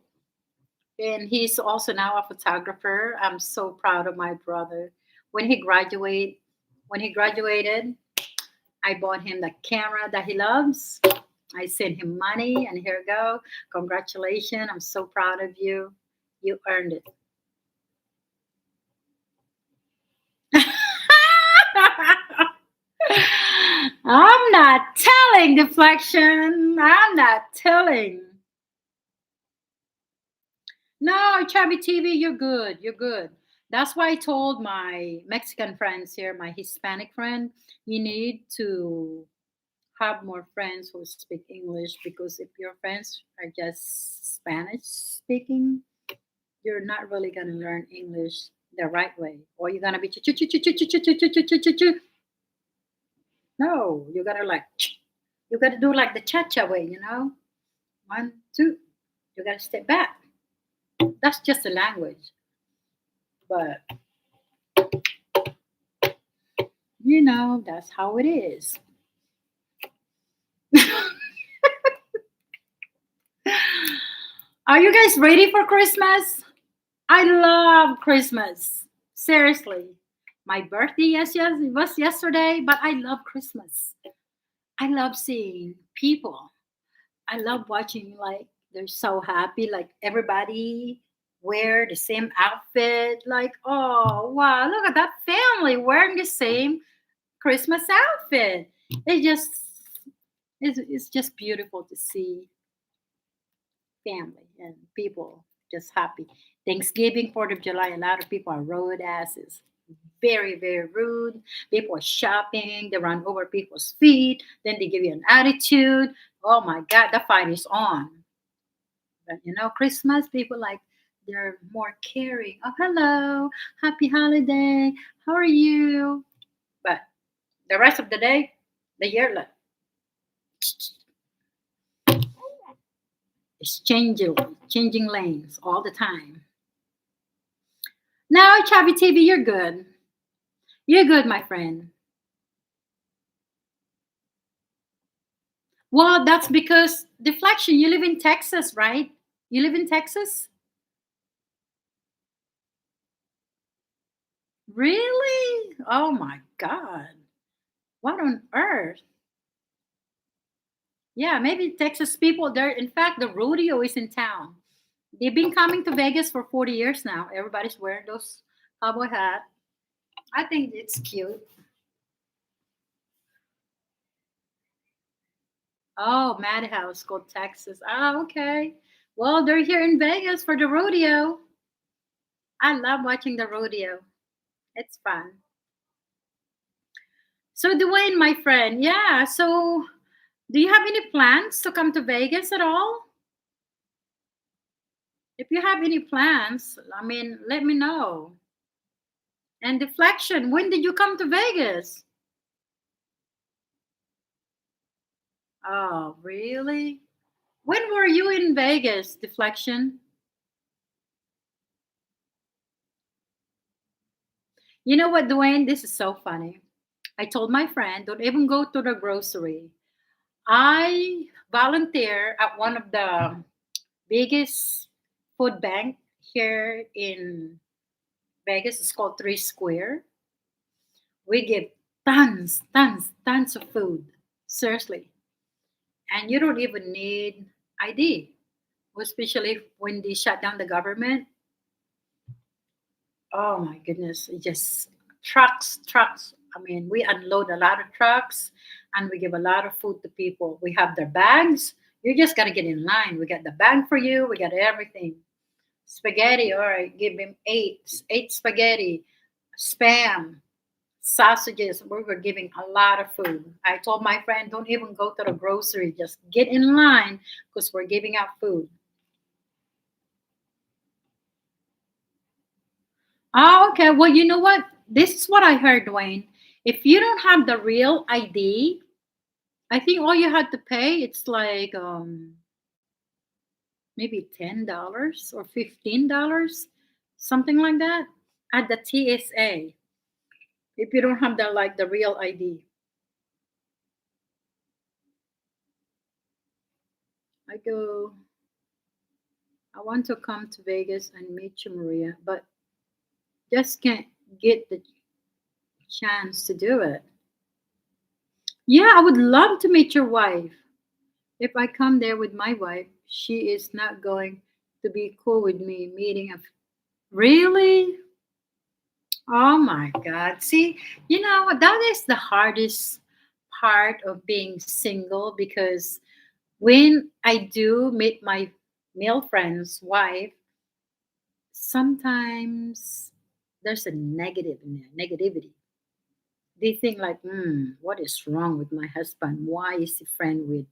And he's also now a photographer. I'm so proud of my brother. When he graduate, when he graduated, I bought him the camera that he loves. I sent him money, and here you go. Congratulations. I'm so proud of you. You earned it. I'm not telling deflection. I'm not telling. No, Chubby TV, you're good. You're good. That's why I told my Mexican friends here, my Hispanic friend, you need to have more friends who speak English because if your friends are just Spanish speaking, you're not really gonna learn English the right way. Or you're gonna be no, you gotta like you gotta do like the cha-cha way. 1, 2. You gotta step back. That's just a language. But that's how it is. Are you guys ready for Christmas? I love Christmas. Seriously. My birthday, yes, it was yesterday, but I love Christmas. I love seeing people. I love watching like they're so happy, like everybody wear the same outfit. Like, oh wow, look at that family wearing the same Christmas outfit. It just it's just beautiful to see family and people just happy. Thanksgiving, 4th of July, a lot of people are road asses. Very, very rude. People are shopping, they run over people's feet, then they give you an attitude. Oh my God, the fight is on. But Christmas, people like they're more caring. Oh, hello, happy holiday. How are you? But the rest of the day, the year, like, it's changing lanes all the time. No, Chavi TV, you're good. You're good, my friend. Well, that's because deflection. You live in Texas, right? You live in Texas? Really? Oh my God. What on earth? Yeah, maybe Texas people there. In fact, the rodeo is in town. They've been coming to Vegas for 40 years now. Everybody's wearing those cowboy hat. I think it's cute. Oh, Madhouse, go Texas. Oh, okay. Well, they're here in Vegas for the rodeo. I love watching the rodeo. It's fun. So Dwayne, my friend, yeah. So do you have any plans to come to Vegas at all? If you have any plans, I mean, let me know. And Deflection, when did you come to Vegas? Oh, really? When were you in Vegas, Deflection? You know what, Dwayne? This is so funny. I told my friend, don't even go to the grocery. I volunteer at one of the biggest food bank here in Vegas. It's called Three Square. We give tons of food. Seriously. And you don't even need ID, especially when they shut down the government. Oh my goodness, it just trucks. I mean, we unload a lot of trucks and we give a lot of food to people. We have their bags. You just got to get in line. We got the bag for you, we got everything. Spaghetti, all right, give him eight spaghetti, spam, sausages. We were giving a lot of food. I told my friend, don't even go to the grocery, just get in line because we're giving out food. Oh, okay. Well, you know what? This is what I heard, Dwayne. If you don't have the real ID, I think all you had to pay it's like maybe $10 or $15, something like that, at the TSA. If you don't have the real ID, I go. I want to come to Vegas and meet you, Maria, but just can't get the chance to do it. Yeah, I would love to meet your wife. If I come there with my wife, she is not going to be cool with me meeting a. Really? Oh my God. See, you know, that is the hardest part of being single because when I do meet my male friend's wife, sometimes there's a negative in there, negativity. They think like, what is wrong with my husband? Why is he friend with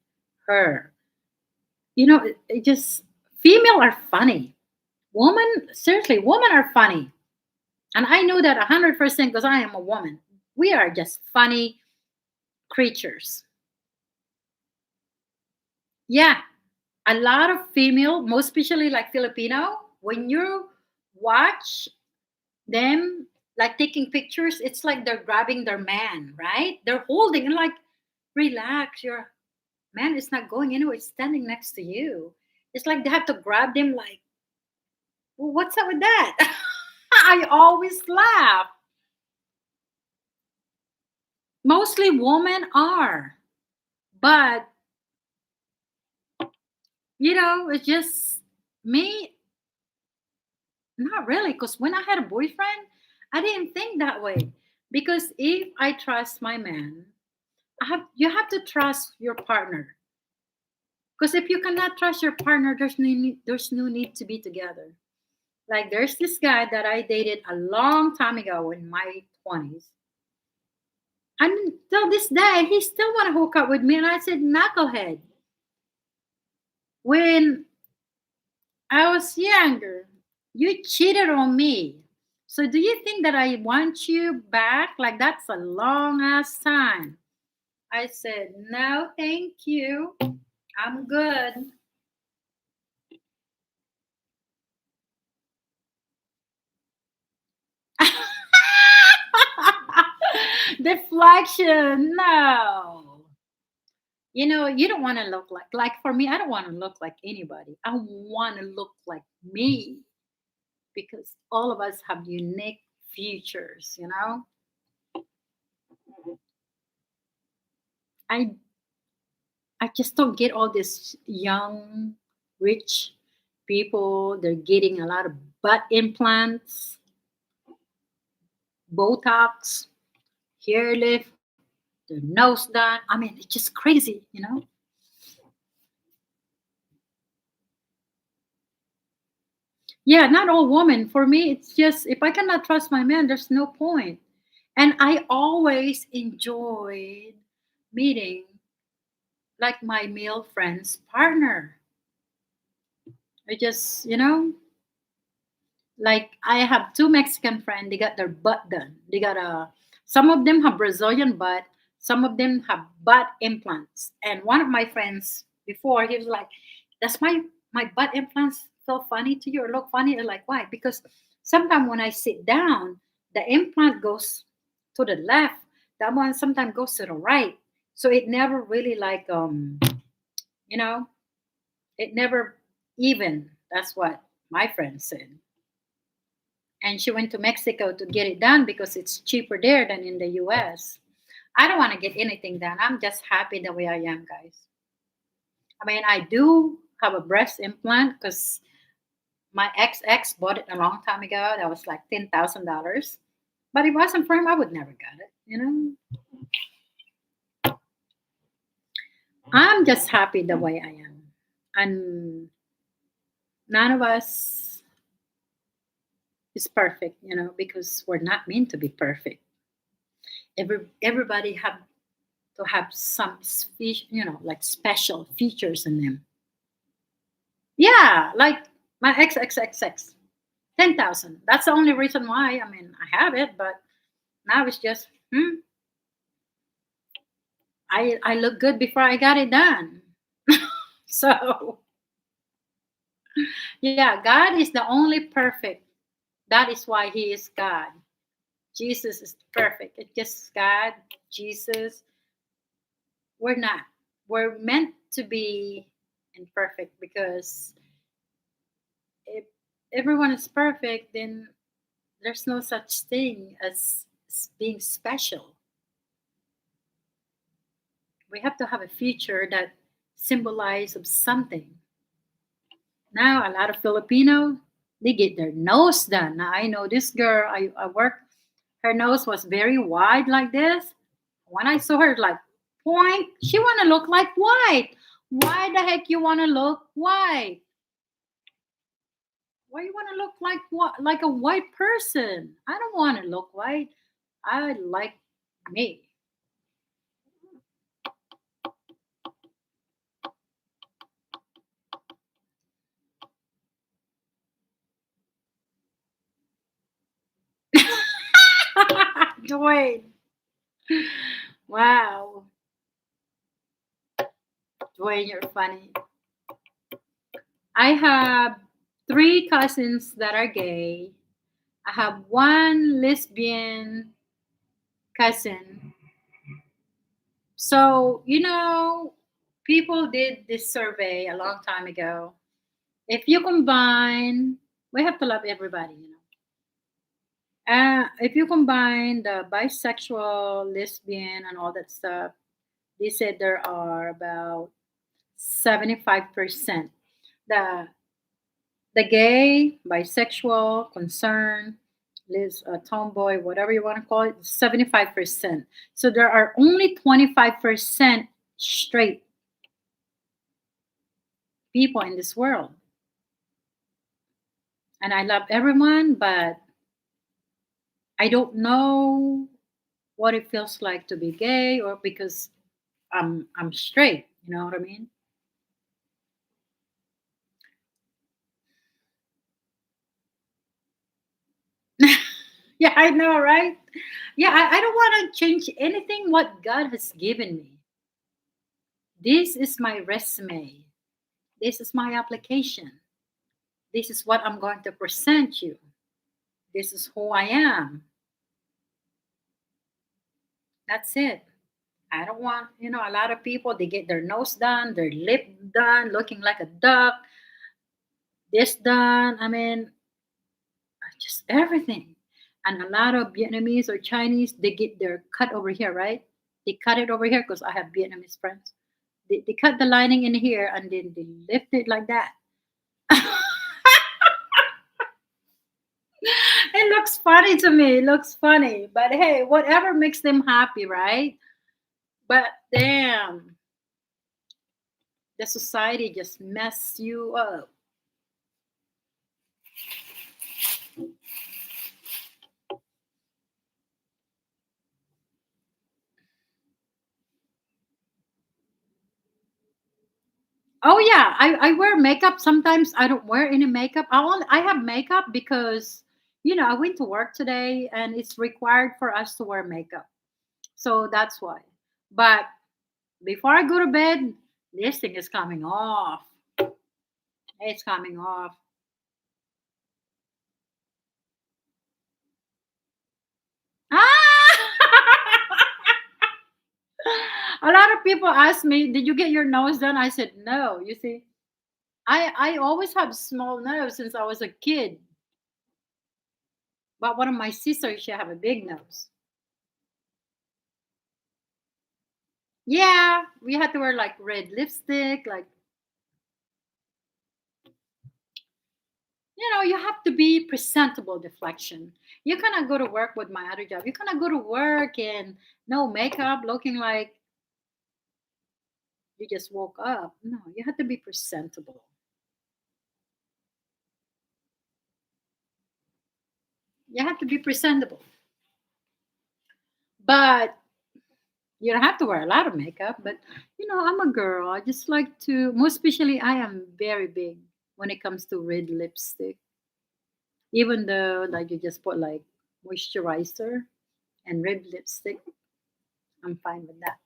her? You know, it just female are funny. Women, seriously, women are funny, and I know that 100% because I am a woman. We are just funny creatures. Yeah, a lot of female, most especially like Filipino, when you watch them like taking pictures, it's like they're grabbing their man, right? They're holding and like, relax, your man is not going anywhere. It's standing next to you. It's like they have to grab them like, well, what's up with that? I always laugh. Mostly women are, but you know, it's just me, not really. Because when I had a boyfriend, I didn't think that way. Because if I trust my man, you have to trust your partner. Because if you cannot trust your partner, there's no need to be together. Like there's this guy that I dated a long time ago in my 20s. Until this day, he still want to hook up with me. And I said, knucklehead. When I was younger, you cheated on me. So do you think that I want you back? Like that's a long ass time. I said, no, thank you. I'm good. Deflection. No. You know, you don't want to look like for me, I don't want to look like anybody. I want to look like me because all of us have unique features, you know? I I just don't get all these young, rich people. They're getting a lot of butt implants, Botox, hair lift, their nose done. I mean, it's just crazy, you know? Yeah, not all women. For me, it's just if I cannot trust my man, there's no point. And I always enjoyed meeting like my male friend's partner. I just, like I have two Mexican friends, they got their butt done. They got some of them have Brazilian butt, some of them have butt implants. And one of my friends before, he was like, "Does my butt implants feel funny to you or look funny?" I'm like, "Why?" Because sometimes when I sit down, the implant goes to the left, that one sometimes goes to the right. So it never really like you know, it never even. That's what my friend said. And she went to Mexico to get it done because it's cheaper there than in the US. I don't want to get anything done. I'm just happy the way I am, guys. I mean, I do have a breast implant because my ex bought it a long time ago. That was like $10,000. But if it wasn't for him, I would never got it. I'm just happy the way I am. And none of us is perfect, because we're not meant to be perfect. Everybody have to have some like special features in them. Yeah, like my XXXX 10,000. That's the only reason why. I mean, I have it, but now it's just I look good before I got it done. So yeah, God is the only perfect. That is why He is God. Jesus is perfect. It's just God, Jesus. We're not. We're meant to be imperfect because if everyone is perfect, then there's no such thing as being special. We have to have a future that symbolizes something. Now, a lot of Filipino, they get their nose done. Now, I know this girl, I work, her nose was very wide like this. When I saw her, like, point, she want to look like white. Why the heck you want to look white? Why you want to look like what? Like a white person? I don't want to look white. I like me. Dwayne. Wow. Dwayne, you're funny. I have three cousins that are gay. I have one lesbian cousin. So, people did this survey a long time ago. If you combine, we have to love everybody. If you combine the bisexual, lesbian, and all that stuff, they said there are about 75%. The the gay, bisexual, concerned, tomboy, whatever you want to call it, 75%. So there are only 25% straight people in this world. And I love everyone, but I don't know what it feels like to be gay or because I'm straight. You know what I mean? Yeah, I know, right? Yeah, I don't want to change anything what God has given me. This is my resume. This is my application. This is what I'm going to present you. This is who I am. That's it. I don't want, a lot of people, they get their nose done, their lip done, looking like a duck, this done. I mean, just everything. And a lot of Vietnamese or Chinese, they get their cut over here, right? They cut it over here because I have Vietnamese friends. They cut the lining in here and then they lift it like that. It looks funny to me. It looks funny. But hey, whatever makes them happy, right? But damn, the society just mess you up. Oh yeah, I wear makeup. Sometimes I don't wear any makeup. I have makeup because I went to work today and it's required for us to wear makeup. So that's why. But before I go to bed, this thing is coming off. It's coming off. Ah! A lot of people ask me, "Did you get your nose done?" I said, "No." You see, I always have small nose since I was a kid. But one of my sisters, she have a big nose. Yeah, we had to wear like red lipstick, like you have to be presentable. Deflection. You cannot go to work with my other job. You cannot go to work and no makeup, looking like you just woke up. No, you have to be presentable. You have to be presentable. But you don't have to wear a lot of makeup. But I'm a girl. I just like to. Most especially, I am very big when it comes to red lipstick. Even though like you just put like moisturizer and red lipstick, I'm fine with that.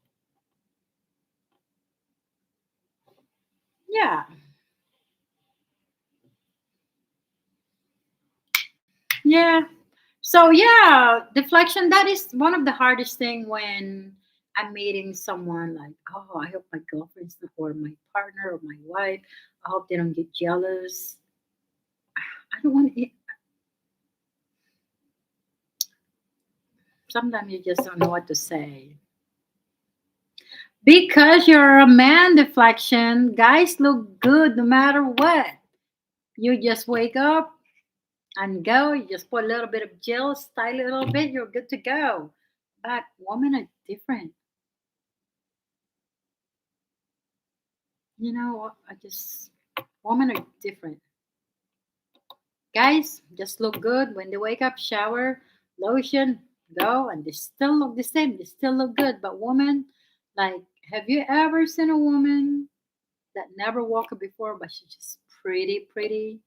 Yeah, yeah. So yeah, deflection. That is one of the hardest thing when I'm meeting someone. Like, oh, I hope my girlfriend's not, or my partner or my wife. I hope they don't get jealous. I don't want to. Sometimes you just don't know what to say. Because you're a man, deflection. Guys look good no matter what. You just wake up and go. You just put a little bit of gel, style it a little bit, you're good to go. But women are different. I just, women are different. Guys just look good when they wake up, shower, lotion, go, and they still look the same. They still look good. But women, like, have you ever seen a woman that never walked before, but she's just pretty, pretty?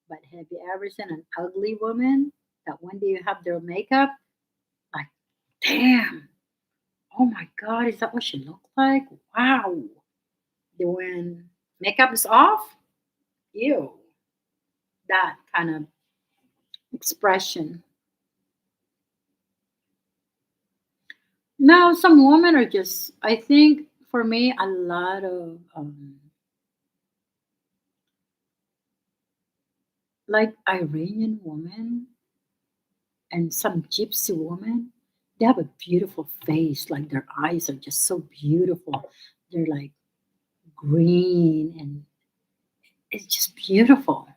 But have you ever seen an ugly woman that when they have their makeup, like, damn, oh my God, is that what she looked like? Wow. When makeup is off, ew, that kind of expression. Now, some women are just, I think for me, a lot of like Iranian women and some gypsy women, they have a beautiful face. Like their eyes are just so beautiful. They're like green and it's just beautiful.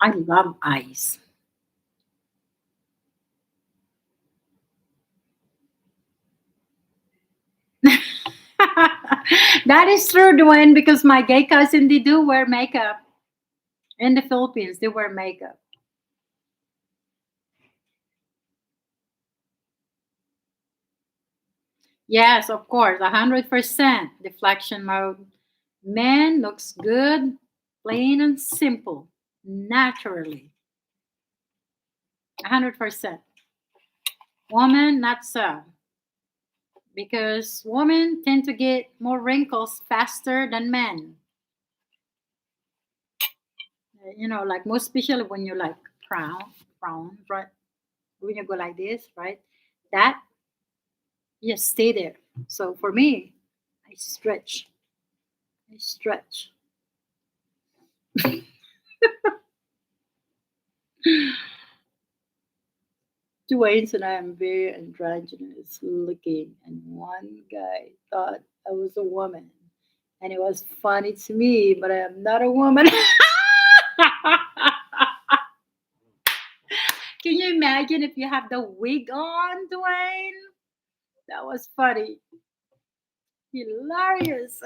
I love eyes. That is true, Dwayne, because my gay cousin, they do wear makeup. In the Philippines, they wear makeup. Yes, of course, 100% deflection mode. Man looks good, plain and simple, naturally. 100%. Woman, not so. Because women tend to get more wrinkles faster than men. Like most especially when you're like frown, right? When you go like this, right? That just stay there. So for me, I stretch. I stretch. Dwayne and I am very androgynous looking, and one guy thought I was a woman. And it was funny to me, but I am not a woman. Can you imagine if you have the wig on, Dwayne? That was funny. Hilarious.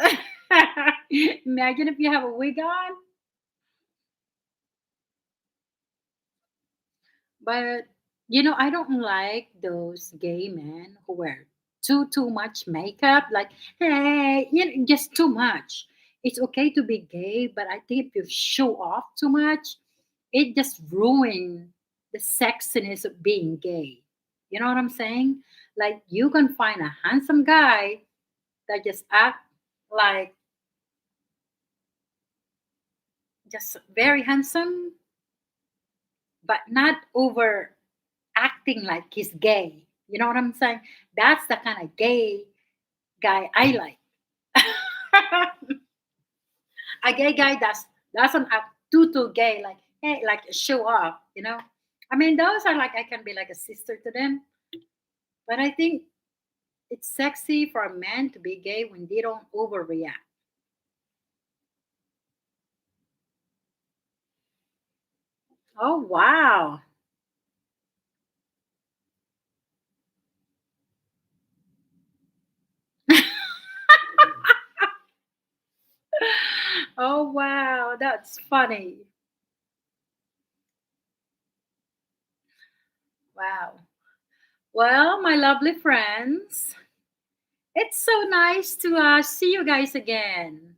Imagine if you have a wig on. But I don't like those gay men who wear too much makeup. Like, hey, just too much. It's okay to be gay, but I think if you show off too much, it just ruins the sexiness of being gay. You know what I'm saying? Like, you can find a handsome guy that just act like just very handsome, but not over acting like he's gay. You know what I'm saying? That's the kind of gay guy I like. A gay guy that's doesn't act too gay, like hey, like show off. I mean, those are like I can be like a sister to them. But I think it's sexy for a man to be gay when they don't overreact. Oh wow. Oh wow, that's funny. Wow. Well, my lovely friends, it's so nice to see you guys again.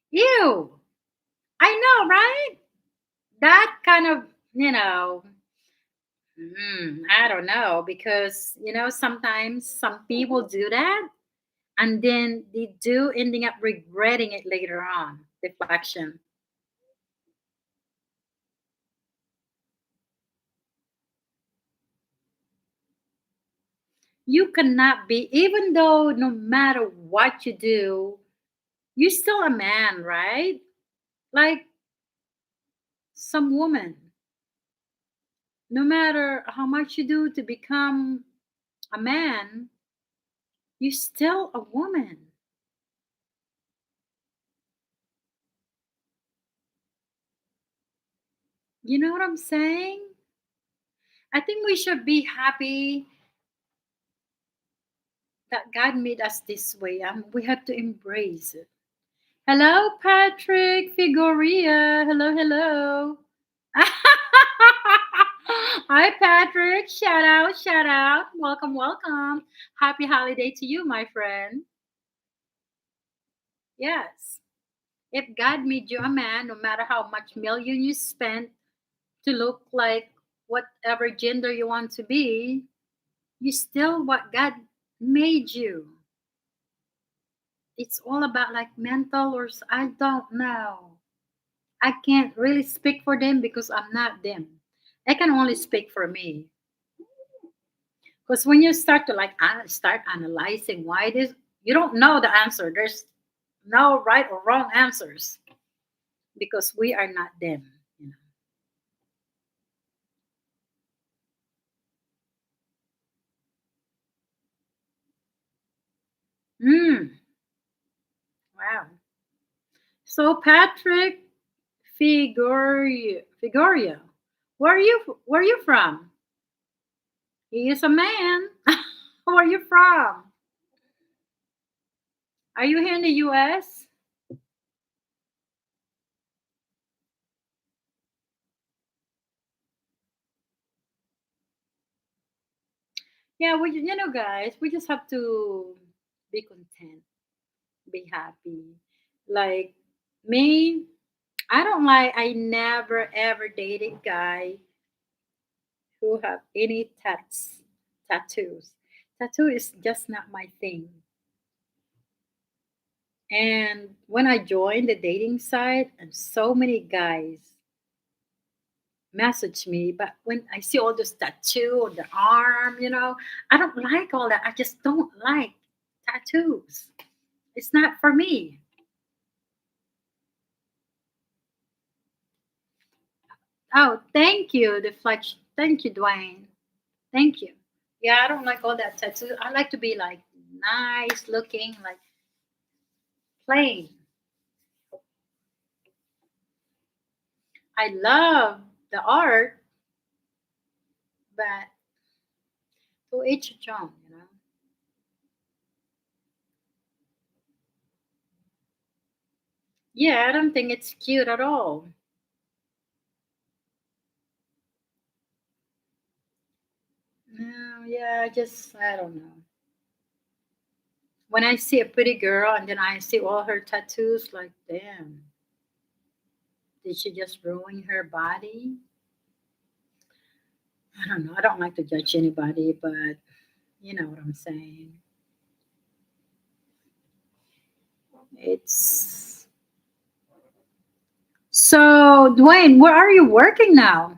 You, I know, right? That kind of, you know, I don't know because sometimes some people do that and then they do ending up regretting it later on. Deflection. You cannot be, even though no matter what you do, you're still a man, right? Like some woman, no matter how much you do to become a man, you're still a woman. You know what I'm saying? I think we should be happy that God made us this way. We have to embrace it. Hello, Patrick Figoria. Hello, hello. Hi, Patrick. Shout out, shout out. Welcome, welcome. Happy holiday to you, my friend. Yes. If God made you a man, no matter how much million you spent to look like whatever gender you want to be, you still what God made you. It's all about like mental I don't know. I can't really speak for them because I'm not them. I can only speak for me. Because when you start to like start analyzing why this, you don't know the answer. There's no right or wrong answers because we are not them. Mm, wow. So Patrick Figoria, where you from? He is a man. Where are you from? Are you here in the U.S.? Yeah, guys, we just have to be content, be happy. Like me, I never ever dated guy who have any tattoos. Tattoo is just not my thing. And when I joined the dating site, and so many guys message me, but when I see all this tattoo on the arm, I don't like all that. I just don't like tattoos. It's not for me. Oh, thank you, deflection. Thank you, Dwayne. Thank you. Yeah, I don't like all that tattoo. I like to be like nice looking, like plain. I love the art, but to each its own. Yeah, I don't think it's cute at all. Yeah, just I don't know. When I see a pretty girl and then I see all her tattoos, like, damn, did she just ruin her body? I don't know. I don't like to judge anybody, but you know what I'm saying. It's so, Dwayne, where are you working now?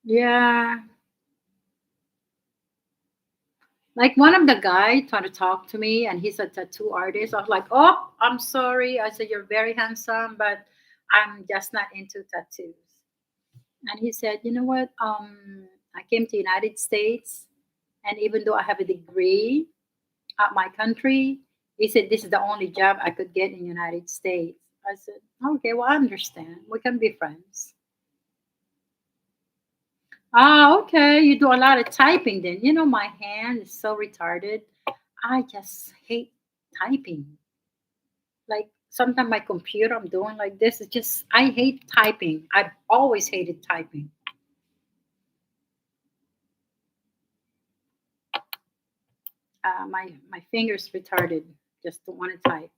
Yeah, like one of the guy tried to talk to me, and he's a tattoo artist. I was like, "Oh, I'm sorry." I said, "You're very handsome, but I'm just not into tattoos." And he said, "You know what? I came to United States, and even though I have a degree at my country, he said this is the only job I could get in United States." I said, "Okay, well, I understand. We can be friends." Ah, okay. You do a lot of typing then. You know, my hand is so retarded. I just hate typing. Like sometimes my computer, I'm doing like this. It's just, I hate typing. I've always hated typing. My fingers retarded. Just don't want to type.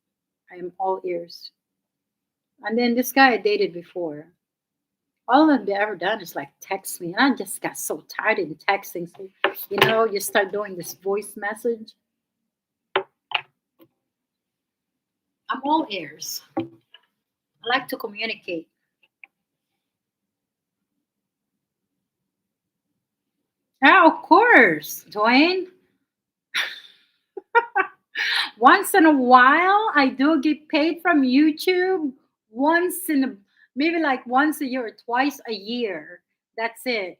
I am all ears. And then this guy I dated before, all I've ever done is like text me. And I just got so tired of texting. So, you start doing this voice message. I'm all ears. I like to communicate. Yeah, of course, Dwayne. Once in a while, I do get paid from YouTube. Once in a maybe like once a year or twice a year. That's it.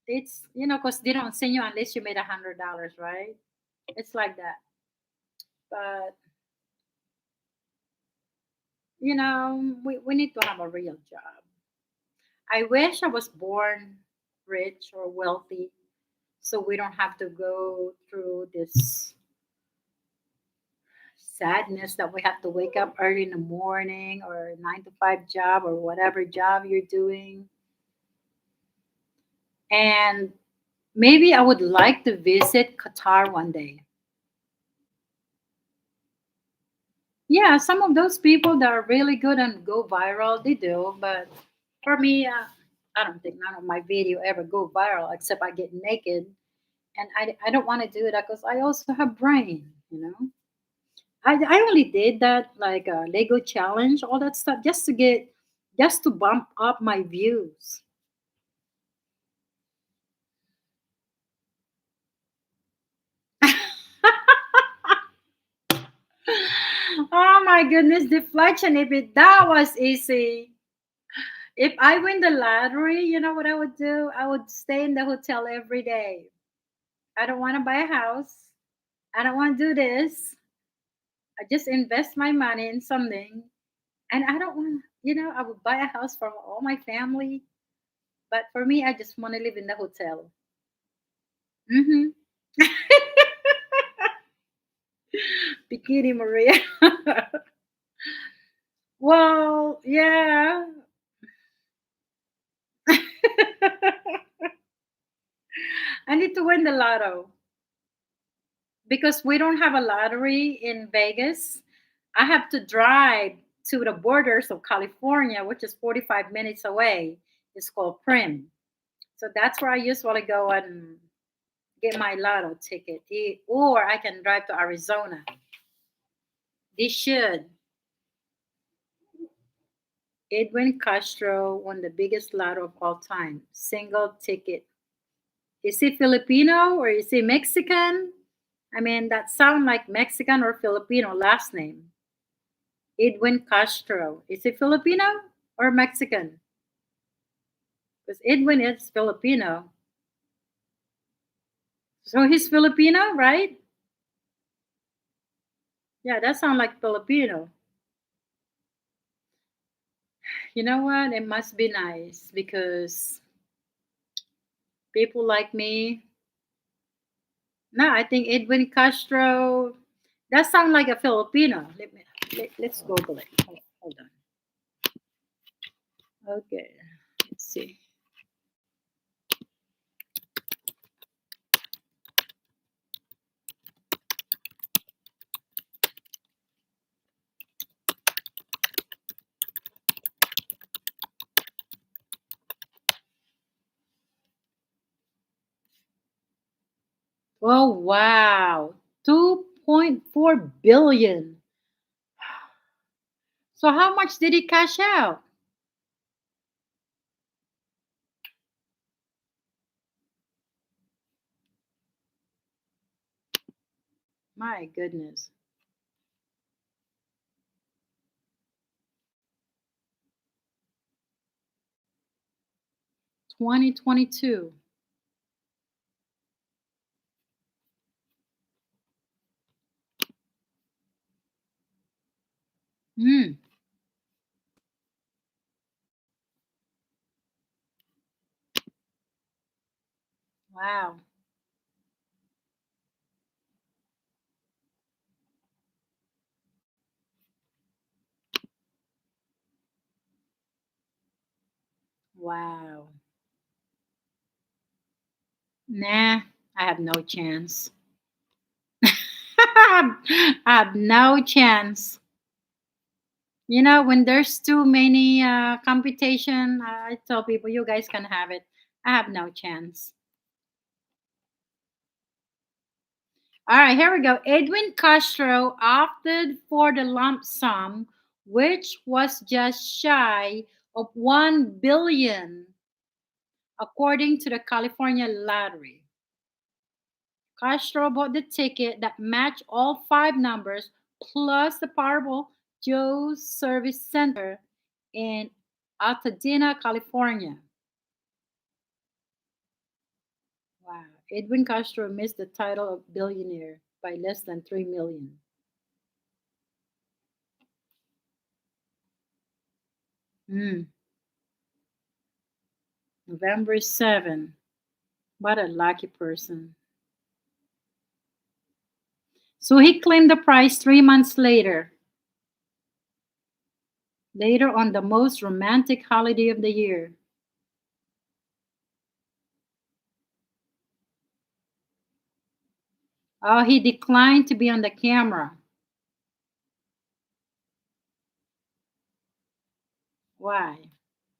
It's because they don't send you unless you made $100, right? It's like that. But we need to have a real job. I wish I was born rich or wealthy, so we don't have to go through this sadness that we have to wake up early in the morning or 9 to 5 job or whatever job you're doing. And maybe I would like to visit Qatar one day. Yeah, some of those people that are really good and go viral, they do. But for me, I don't think none of my video ever go viral except I get naked. And I don't want to do that because I also have brain. I only did that like a Lego challenge, all that stuff, just to bump up my views. Oh my goodness, deflection. If that was easy. If I win the lottery, you know what I would do? I would stay in the hotel every day. I don't want to buy a house. I don't want to do this. I just invest my money in something. And I don't want, I would buy a house for all my family. But for me, I just want to live in the hotel. Hmm. Bikini Maria. Well, yeah. I need to win the lotto because we don't have a lottery in Vegas. I have to drive to the borders of California, which is 45 minutes away. It's called Prim. So that's where I usually go and get my lotto ticket. Or I can drive to Arizona. They should. Edwin Castro won the biggest lotto of all time, single ticket. Is he Filipino or is he Mexican? I mean, that sound like Mexican or Filipino last name. Edwin Castro. Is he Filipino or Mexican? Because Edwin is Filipino. So he's Filipino, right? Yeah, that sounds like Filipino. You know what? It must be nice because people like me. No, I think Edwin Castro. That sounds like a Filipino. Let's Google it. Hold on. Okay, let's see. Oh, wow. 2.4 billion. So how much did he cash out? My goodness. 2022. Mm, wow. Wow. Nah, I have no chance. I have no chance. You know, when there's too many computation, I tell people, you guys can have it. I have no chance. All right, here we go. Edwin Castro opted for the lump sum, which was just shy of 1 billion, according to the California lottery. Castro bought the ticket that matched all five numbers plus the Powerball Joe's Service Center in Altadena, California. Wow. Edwin Castro missed the title of billionaire by less than 3 million. Mm, November 7. What a lucky person. So he claimed the prize 3 months later on the most romantic holiday of the year. Oh, he declined to be on the camera. Why?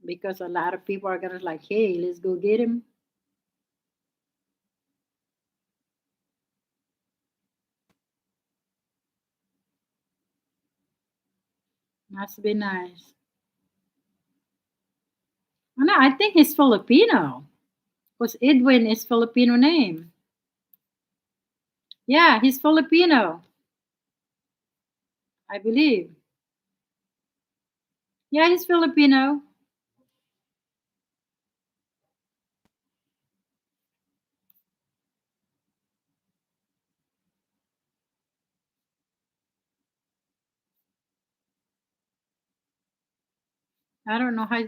Because a lot of people are gonna like, hey, let's go get him. Must be nice. Oh, no, I think he's Filipino. Because Edwin is Filipino name. Yeah, he's Filipino, I believe. Yeah, he's Filipino. I don't know how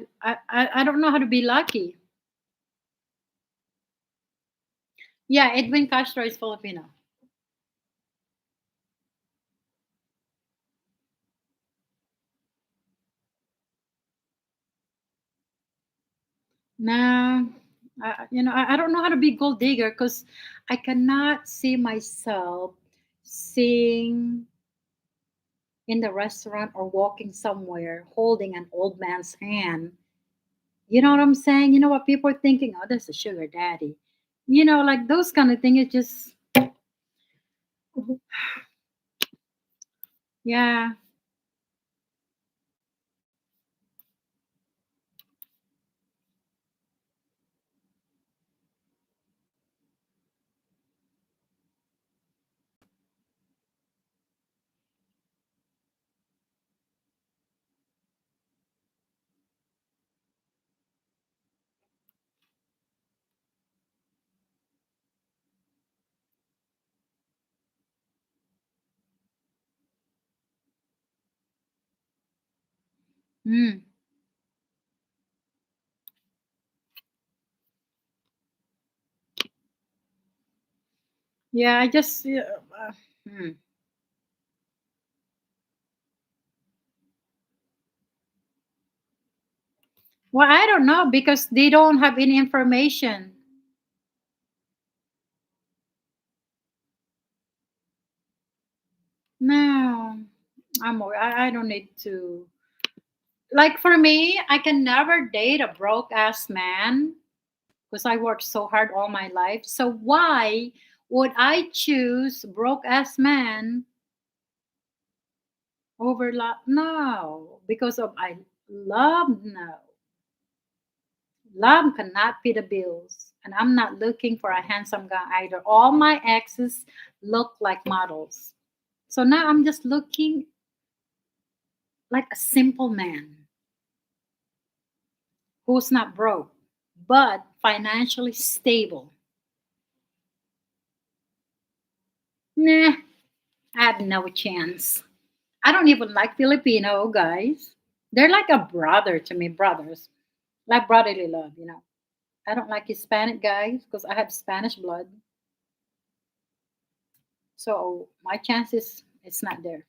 I don't know how to be lucky. Yeah, Edwin Castro is Filipino. Nah, I don't know how to be gold digger because I cannot see myself seeing in the restaurant or walking somewhere holding an old man's hand. You know what I'm saying? You know what people are thinking? Oh, that's a sugar daddy. You know, like those kind of things. It just, yeah. Mm. Yeah, I just, yeah, hmm. Well, I don't know because they don't have any information. No, I don't need to. Like for me, I can never date a broke ass man because I worked so hard all my life. So Would I choose broke ass man over love? No, because of I love. No, love cannot pay the bills, and I'm not looking for a handsome guy either. All my exes look like models, so now I'm just looking like a simple man who's not broke but financially stable. Nah, I have no chance. I don't even like Filipino guys. They're like a brother to me, brothers. Like brotherly love. I don't like Hispanic guys because I have Spanish blood. So my chances, it's not there.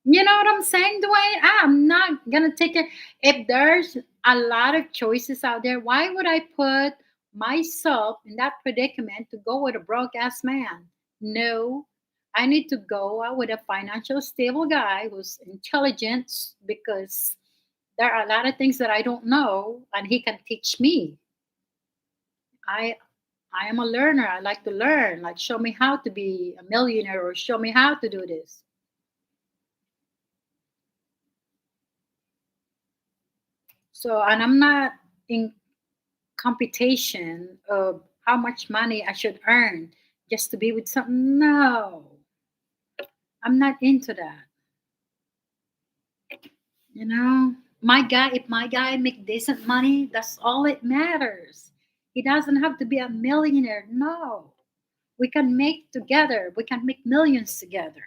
You know what I'm saying, Dwayne? I'm not gonna take it. If there's a lot of choices out there, why would I put myself in that predicament to go with a broke ass man? No, I need to go out with a financial stable guy who's intelligent because there are a lot of things that I don't know and he can teach me. I I am a learner. I like to learn. Like show me how to be a millionaire or show me how to do this. So, and I'm not in computation of how much money I should earn just to be with something. No, I'm not into that. You know, if my guy make decent money, that's all it matters. He doesn't have to be a millionaire. No, we can make together. We can make millions together.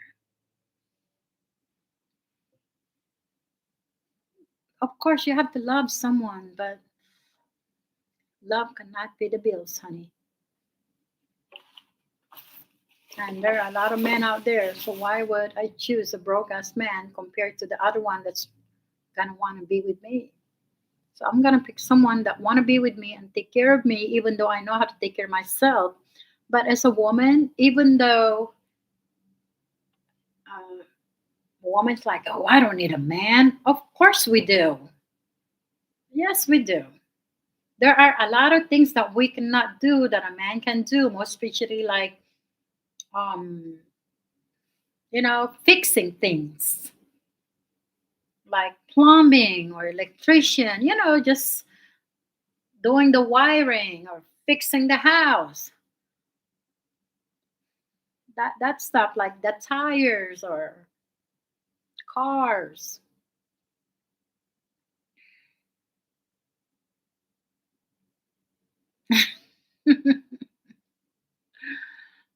Of course, you have to love someone, but love cannot pay the bills, honey. And there are a lot of men out there. So why would I choose a broke ass man compared to the other one that's gonna want to be with me? So I'm gonna pick someone that want to be with me and take care of me, even though I know how to take care of myself. But as a woman, even though a woman's like, oh, I don't need a man. Of course we do. Yes, we do. There are a lot of things that we cannot do that a man can do, most especially like um, fixing things like plumbing or electrician, just doing the wiring or fixing the house. That stuff like the tires or cars.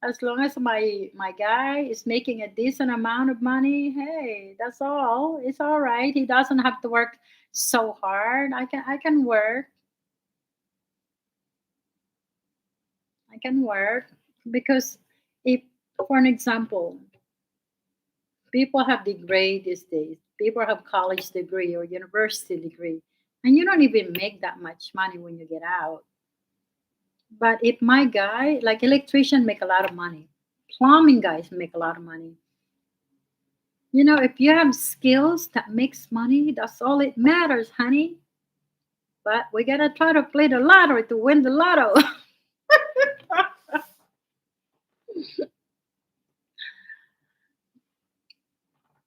As long as my guy is making a decent amount of money, hey, that's all. It's all right. He doesn't have to work so hard. I can work. I can work because if for an example, people have degree these days. People have college degree or university degree, and you don't even make that much money when you get out. But if my guy, like electrician, make a lot of money, plumbing guys make a lot of money. If you have skills that makes money, that's all it matters, honey. But we gotta try to play the lottery to win the lotto.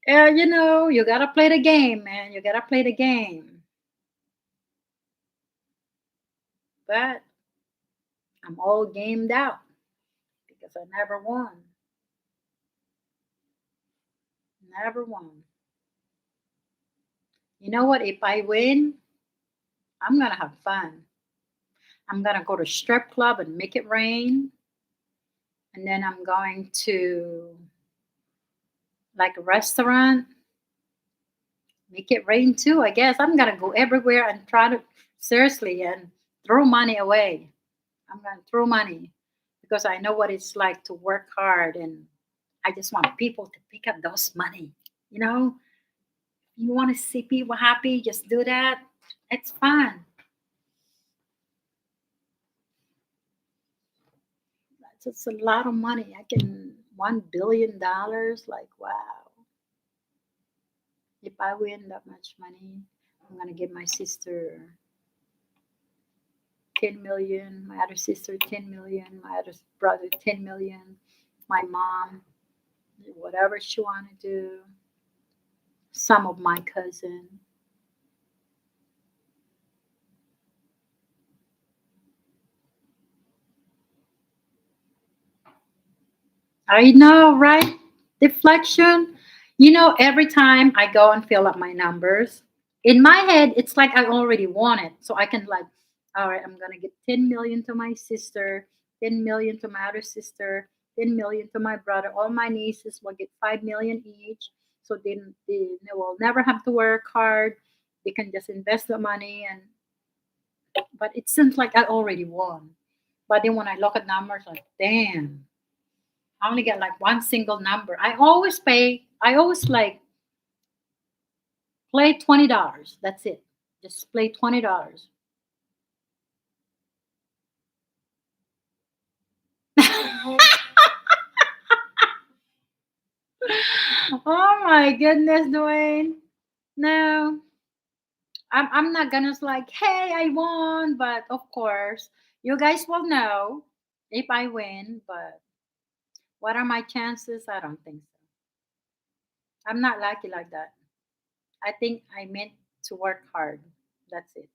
Yeah, you gotta play the game, man. You gotta play the game. But I'm all gamed out because I never won. Never won. You know what? If I win, I'm gonna have fun. I'm gonna go to strip club and make it rain, and then I'm going to like a restaurant, make it rain too. I guess I'm gonna go everywhere and try to seriously and throw money away. I'm gonna throw money because I know what it's like to work hard, and I just want people to pick up those money. You know, you want to see people happy, just do that. It's fun. It's a lot of money. I can $1 billion. Like wow, if I win that much money, I'm gonna give my sister 10 million, my other sister 10 million, my other brother 10 million, my mom, whatever she want to do, some of my cousin. I know, right? Deflection. Every time I go and fill up my numbers, in my head, it's like I already won it. So I can like, all right, I'm gonna get 10 million to my sister, 10 million to my other sister, 10 million to my brother. All my nieces will get 5 million each. So they will never have to work hard. They can just invest the money and but it seems like I already won. But then when I look at numbers, like, damn, I only get like one single number. I always like play $20. That's it. Just play $20. Oh my goodness, Dwayne. No, I'm not gonna like, hey, I won, but of course, you guys will know if I win, but what are my chances? I don't think so. I'm not lucky like that. I think I meant to work hard. That's it.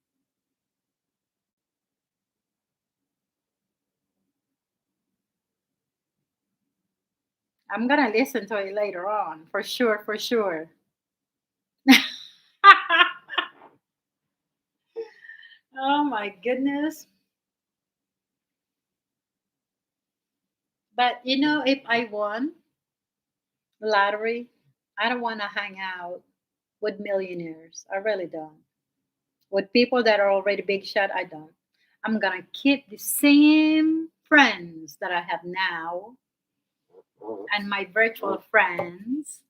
I'm gonna listen to it later on, for sure, for sure. Oh my goodness. But if I won lottery, I don't want to hang out with millionaires. I really don't. With people that are already big shot, I don't. I'm gonna keep the same friends that I have now and my virtual friends.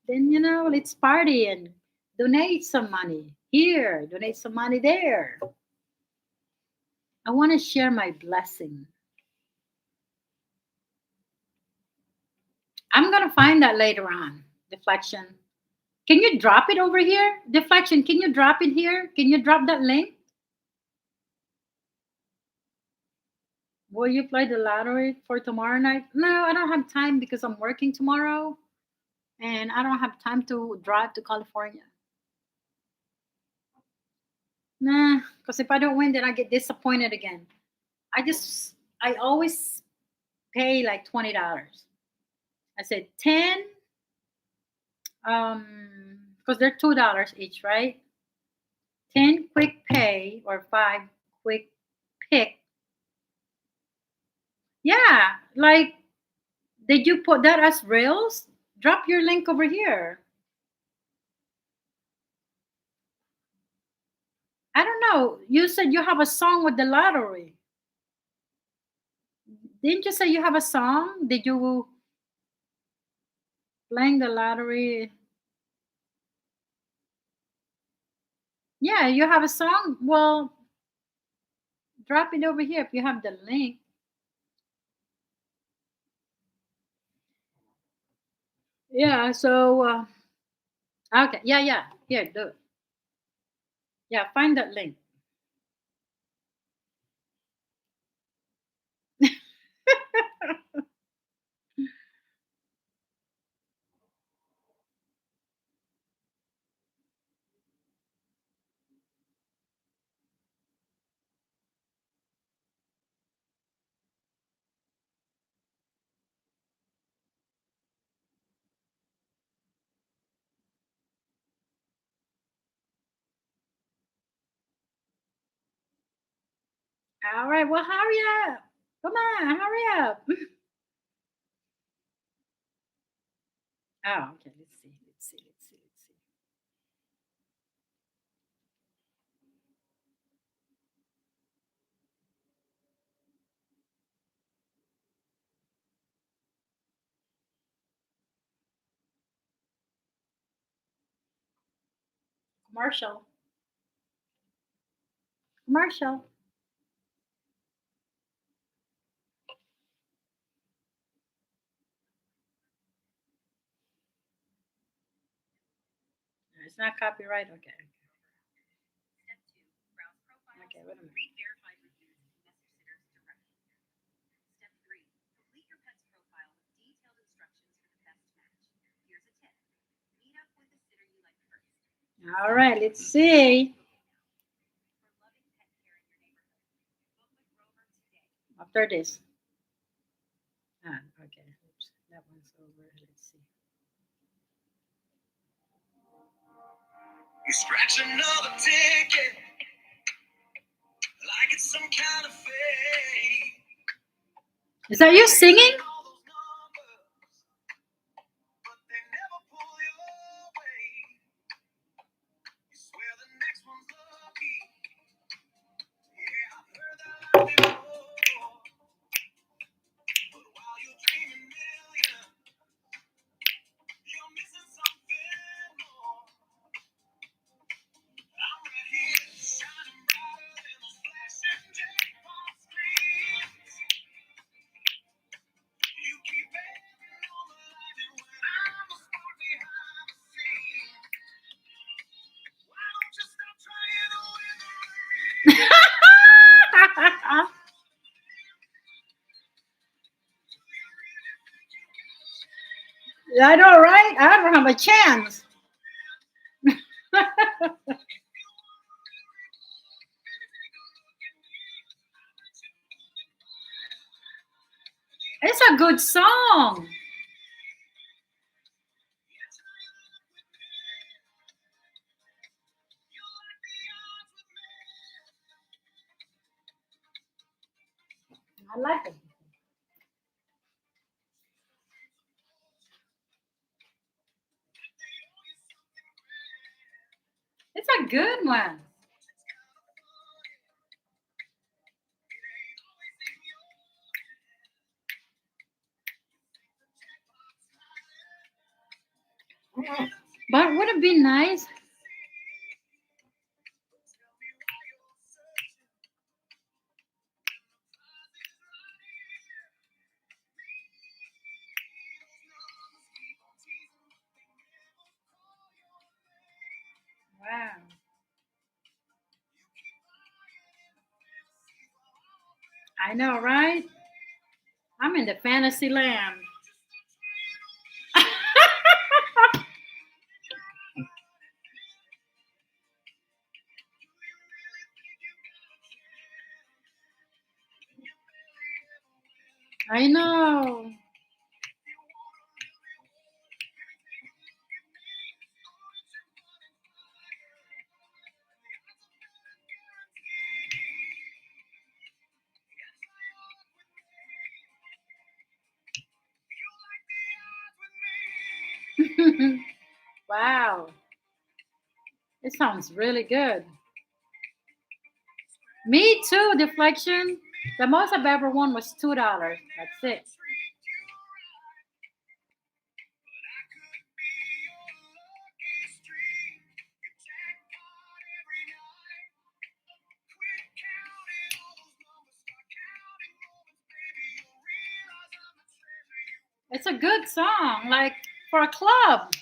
Then let's party and donate some money here, donate some money there. I want to share my blessing. I'm gonna find that later on. Deflection. Can you drop it over here? Deflection, can you drop it here? Can you drop that link? Will you play the lottery for tomorrow night? No, I don't have time because I'm working tomorrow and I don't have time to drive to California. Nah, because if I don't win, then I get disappointed again. I always pay like $20. I said 10, because they're $2 each, right? 10 quick pay or 5 quick pick. Yeah, like, did you put that as Reels? Drop your link over here. I don't know. You said you have a song with the lottery. Didn't you say you have a song? Did you playing the lottery? Yeah, you have a song. Well, drop it over here if you have the link. Yeah. So okay. Yeah, yeah. Here, do it. Yeah, find that link. All right. Well, hurry up. Come on, hurry up. Oh, okay. Let's see. Let's see. Let's see. Let's see. Commercial. Commercial. It's not copyright. Okay. Okay. wait a minute. All right, let's see. After this. Ah, okay. Oops, that one's over. Let's see. You scratch another ticket like it's some kind of fate. Is that you singing? I know, right? I don't have a chance. It's a good song. I like it. It's a good one. But would it be nice? Wow. I know, right? I'm in the fantasy land. I know. Wow. It sounds really good. Me too, deflection. The most I've ever won was $2. That's it. It's a good song, like for a club.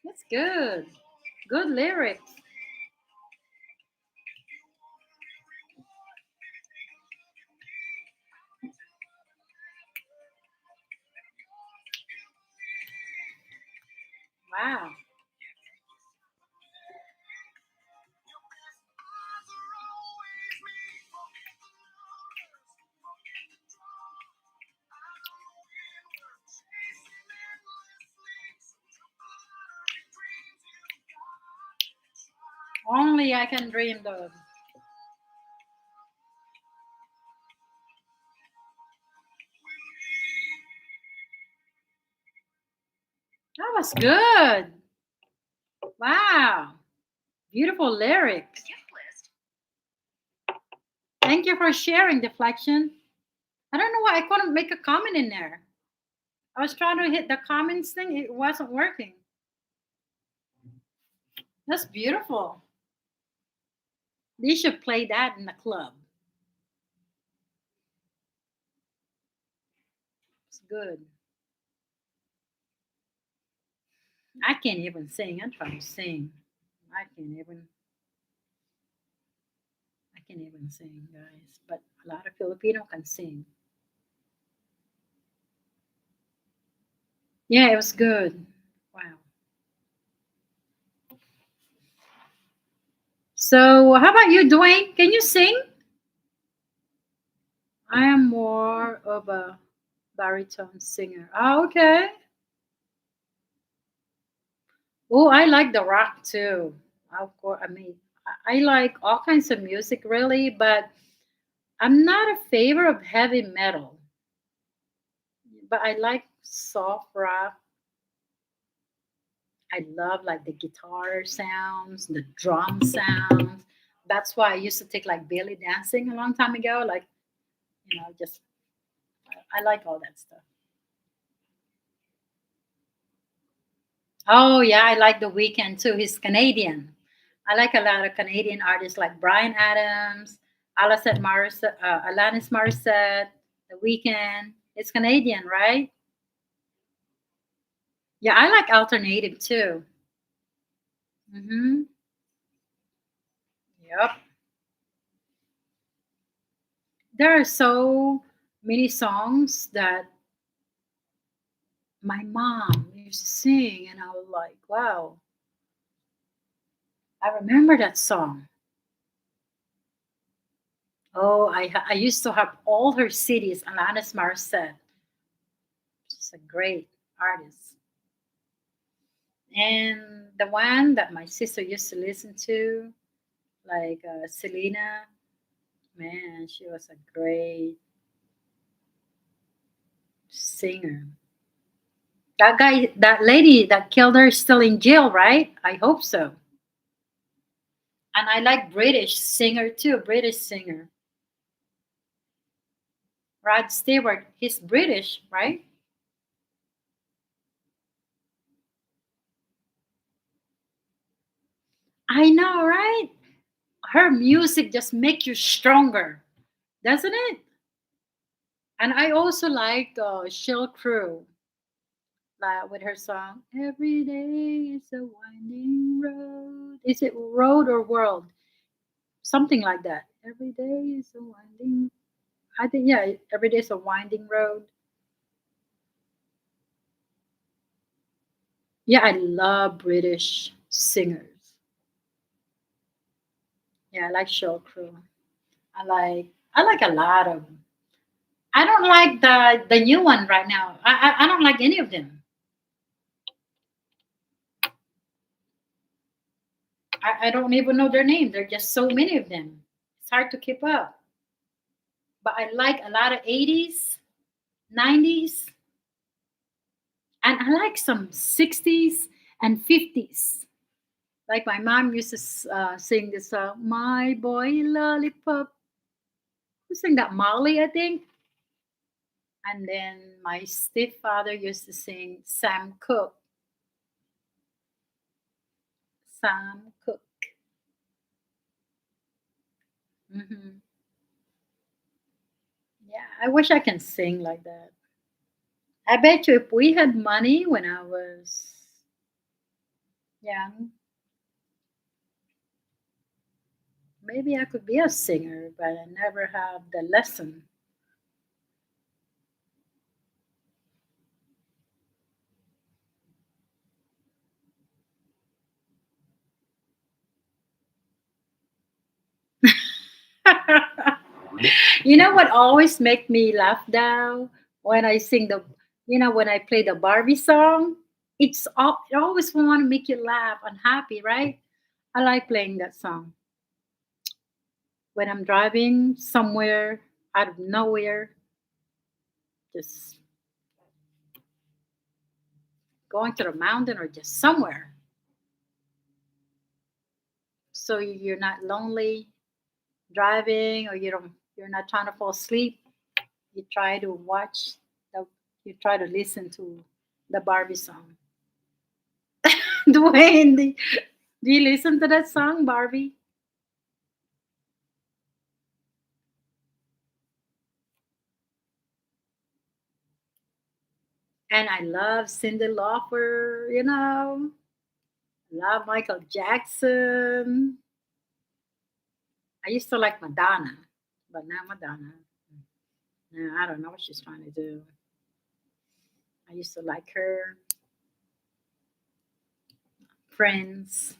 It's good. Good lyrics. Wow. Only I can dream those. That was good. Wow. Beautiful lyrics. Thank you for sharing, Deflection. I don't know why I couldn't make a comment in there. I was trying to hit the comments thing, it wasn't working. That's beautiful. They should play that in the club. It's good. I can't even sing. I try to sing. I can't even. I can't even sing, guys. But a lot of Filipino can sing. Yeah, it was good. Wow. So, how about you, Dwayne? Can you sing? I am more of a baritone singer. Oh, okay. Oh, I like the rock too. Of course, I mean, I like all kinds of music really, but I'm not a favor of heavy metal. But I like soft rock. I love like the guitar sounds, the drum sounds. That's why I used to take like belly dancing a long time ago. Like, just I like all that stuff. Oh yeah, I like The Weeknd too. He's Canadian. I like a lot of Canadian artists like Brian Adams, Alanis Morissette, The Weeknd. It's Canadian, right? Yeah, I like alternative too. Mm-hmm. Yep. There are so many songs that my mom used to sing, and I was like, wow, I remember that song. Oh, I used to have all her CDs, Alanis Morissette. She's a great artist. And the one that my sister used to listen to, like Selena, man, she was a great singer. That guy, that lady that killed her is still in jail, right? I hope so. And I like British singer too, British singer. Rod Stewart, he's British, right? I know, right? Her music just make you stronger, doesn't it? And I also like Shell Crew, like with her song "Every Day Is a Winding Road." Is it road or world? Something like that. Every day is a winding. I think yeah. Every day is a winding road. Yeah, I love British singers. Yeah, I like Shell Crew. I like a lot of them. I don't like the new one right now. I don't like any of them. I don't even know their name. There are just so many of them. It's hard to keep up. But I like a lot of 80s, 90s, and I like some 60s and 50s. Like my mom used to sing this song, My Boy Lollipop. Who sang that? Molly, I think. And then my stepfather used to sing Sam Cooke. Sam Cooke. Hmm. Yeah, I wish I can sing like that. I bet you if we had money when I was young, maybe I could be a singer, but I never have the lesson. You know what always make me laugh now when I sing when I play the Barbie song? It always want to make you laugh and happy, right? I like playing that song when I'm driving somewhere out of nowhere, just going to the mountain or just somewhere. So you're not lonely driving, or you're not trying to fall asleep. You try to watch the you try to listen to the Barbie song. Dwayne, do you listen to that song, Barbie? And I love Cindy Lauper, you know. Love Michael Jackson. I used to like Madonna, but not Madonna. No, I don't know what she's trying to do. I used to like her. Friends,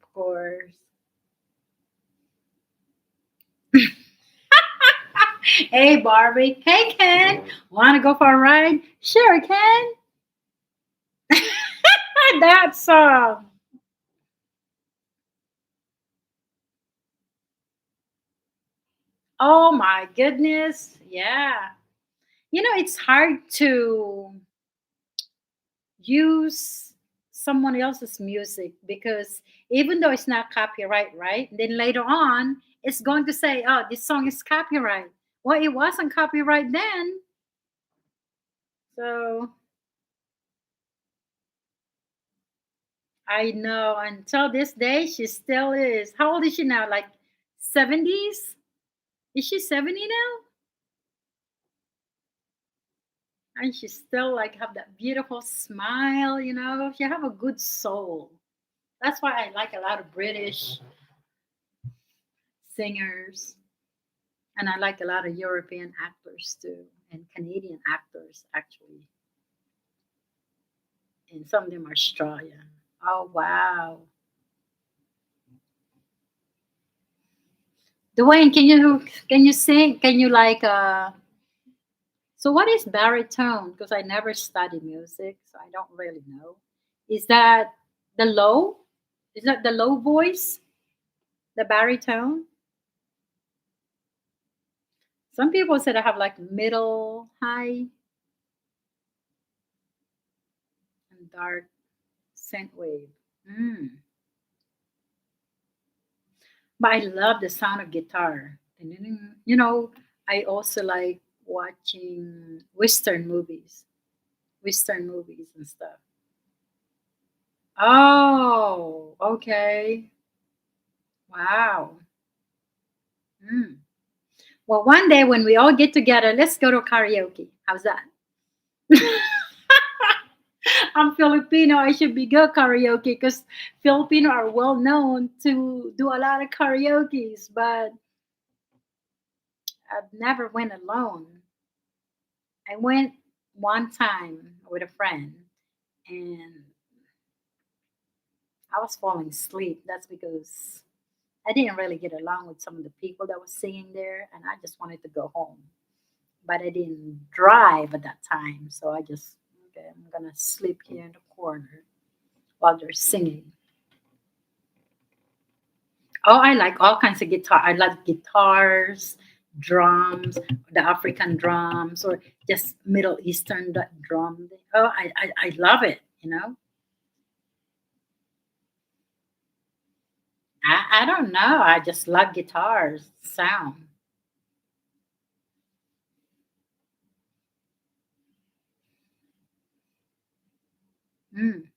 of course. Hey, Barbie. Hey, Ken. Want to go for a ride? Sure, Ken. That song. Oh my goodness. Yeah. You know, it's hard to use someone else's music because even though it's not copyright, right? Then later on, it's going to say, oh, this song is copyright. Well, it wasn't copyright then. So I know until this day, she still is. How old is she now? Like 70s? Is she 70 now? And she still like have that beautiful smile, you know. She have a good soul. That's why I like a lot of British singers, and I like a lot of European actors too, and Canadian actors actually, and some of them are Australian. Oh wow, Dwayne, can you sing? Can you like So what is baritone? Because I never studied music, so I don't really know. Is that the low? Is that the low voice? The baritone? Some people said I have like middle, high, and dark scent wave. Mm. But I love the sound of guitar. You know, I also like watching Western movies and stuff. Oh, okay. Wow. Mm. Well, one day when we all get together, let's go to karaoke. How's that? I'm Filipino. I should be good karaoke because Filipino are well known to do a lot of karaoke's, but I've never went alone. I went one time with a friend, and I was falling asleep. That's because I didn't really get along with some of the people that was singing there, and I just wanted to go home. But I didn't drive at that time, so I just okay, I'm gonna sleep here in the corner while they're singing. Oh, I like all kinds of guitar. I like guitars, drums, the African drums, or just Middle Eastern drum. Oh, I love it. You know, I don't know. I just love guitars sound. Mm.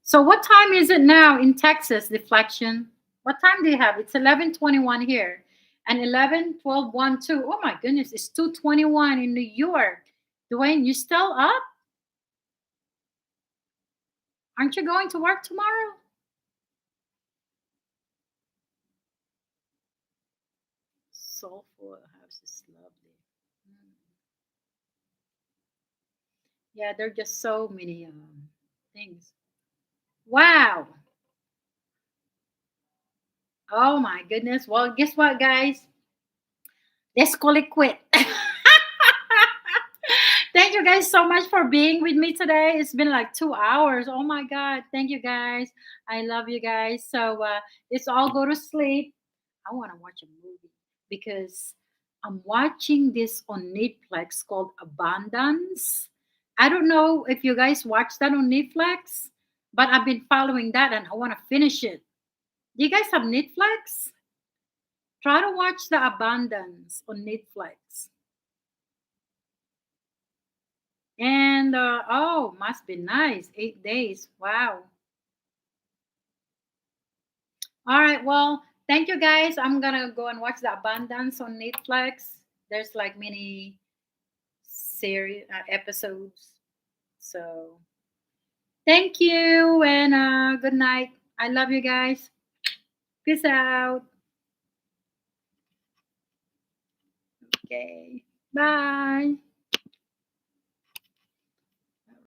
So what time is it now in Texas, Deflection? What time do you have? It's 11:21 here. And 11:12, 1, 2. Oh my goodness, it's 2:21 in New York. Dwayne, you still up? Aren't you going to work tomorrow? Soulful House is lovely. Mm. Yeah, there are just so many things. Wow. Oh my goodness. Well, guess what, guys? Let's call it quit. Thank you guys so much for being with me today. It's been like 2 hours. Oh my God. Thank you guys. I love you guys. So let's all go to sleep. I want to watch a movie because I'm watching this on Netflix called Abundance. I don't know if you guys watch that on Netflix, but I've been following that and I want to finish it. Do you guys have Netflix? Try to watch The Abundance on Netflix. And oh, must be nice. 8 days. Wow. All right. Well, thank you guys. I'm gonna go and watch The Abundance on Netflix. There's like many series episodes. So thank you and good night. I love you guys. Peace out. Okay. Bye.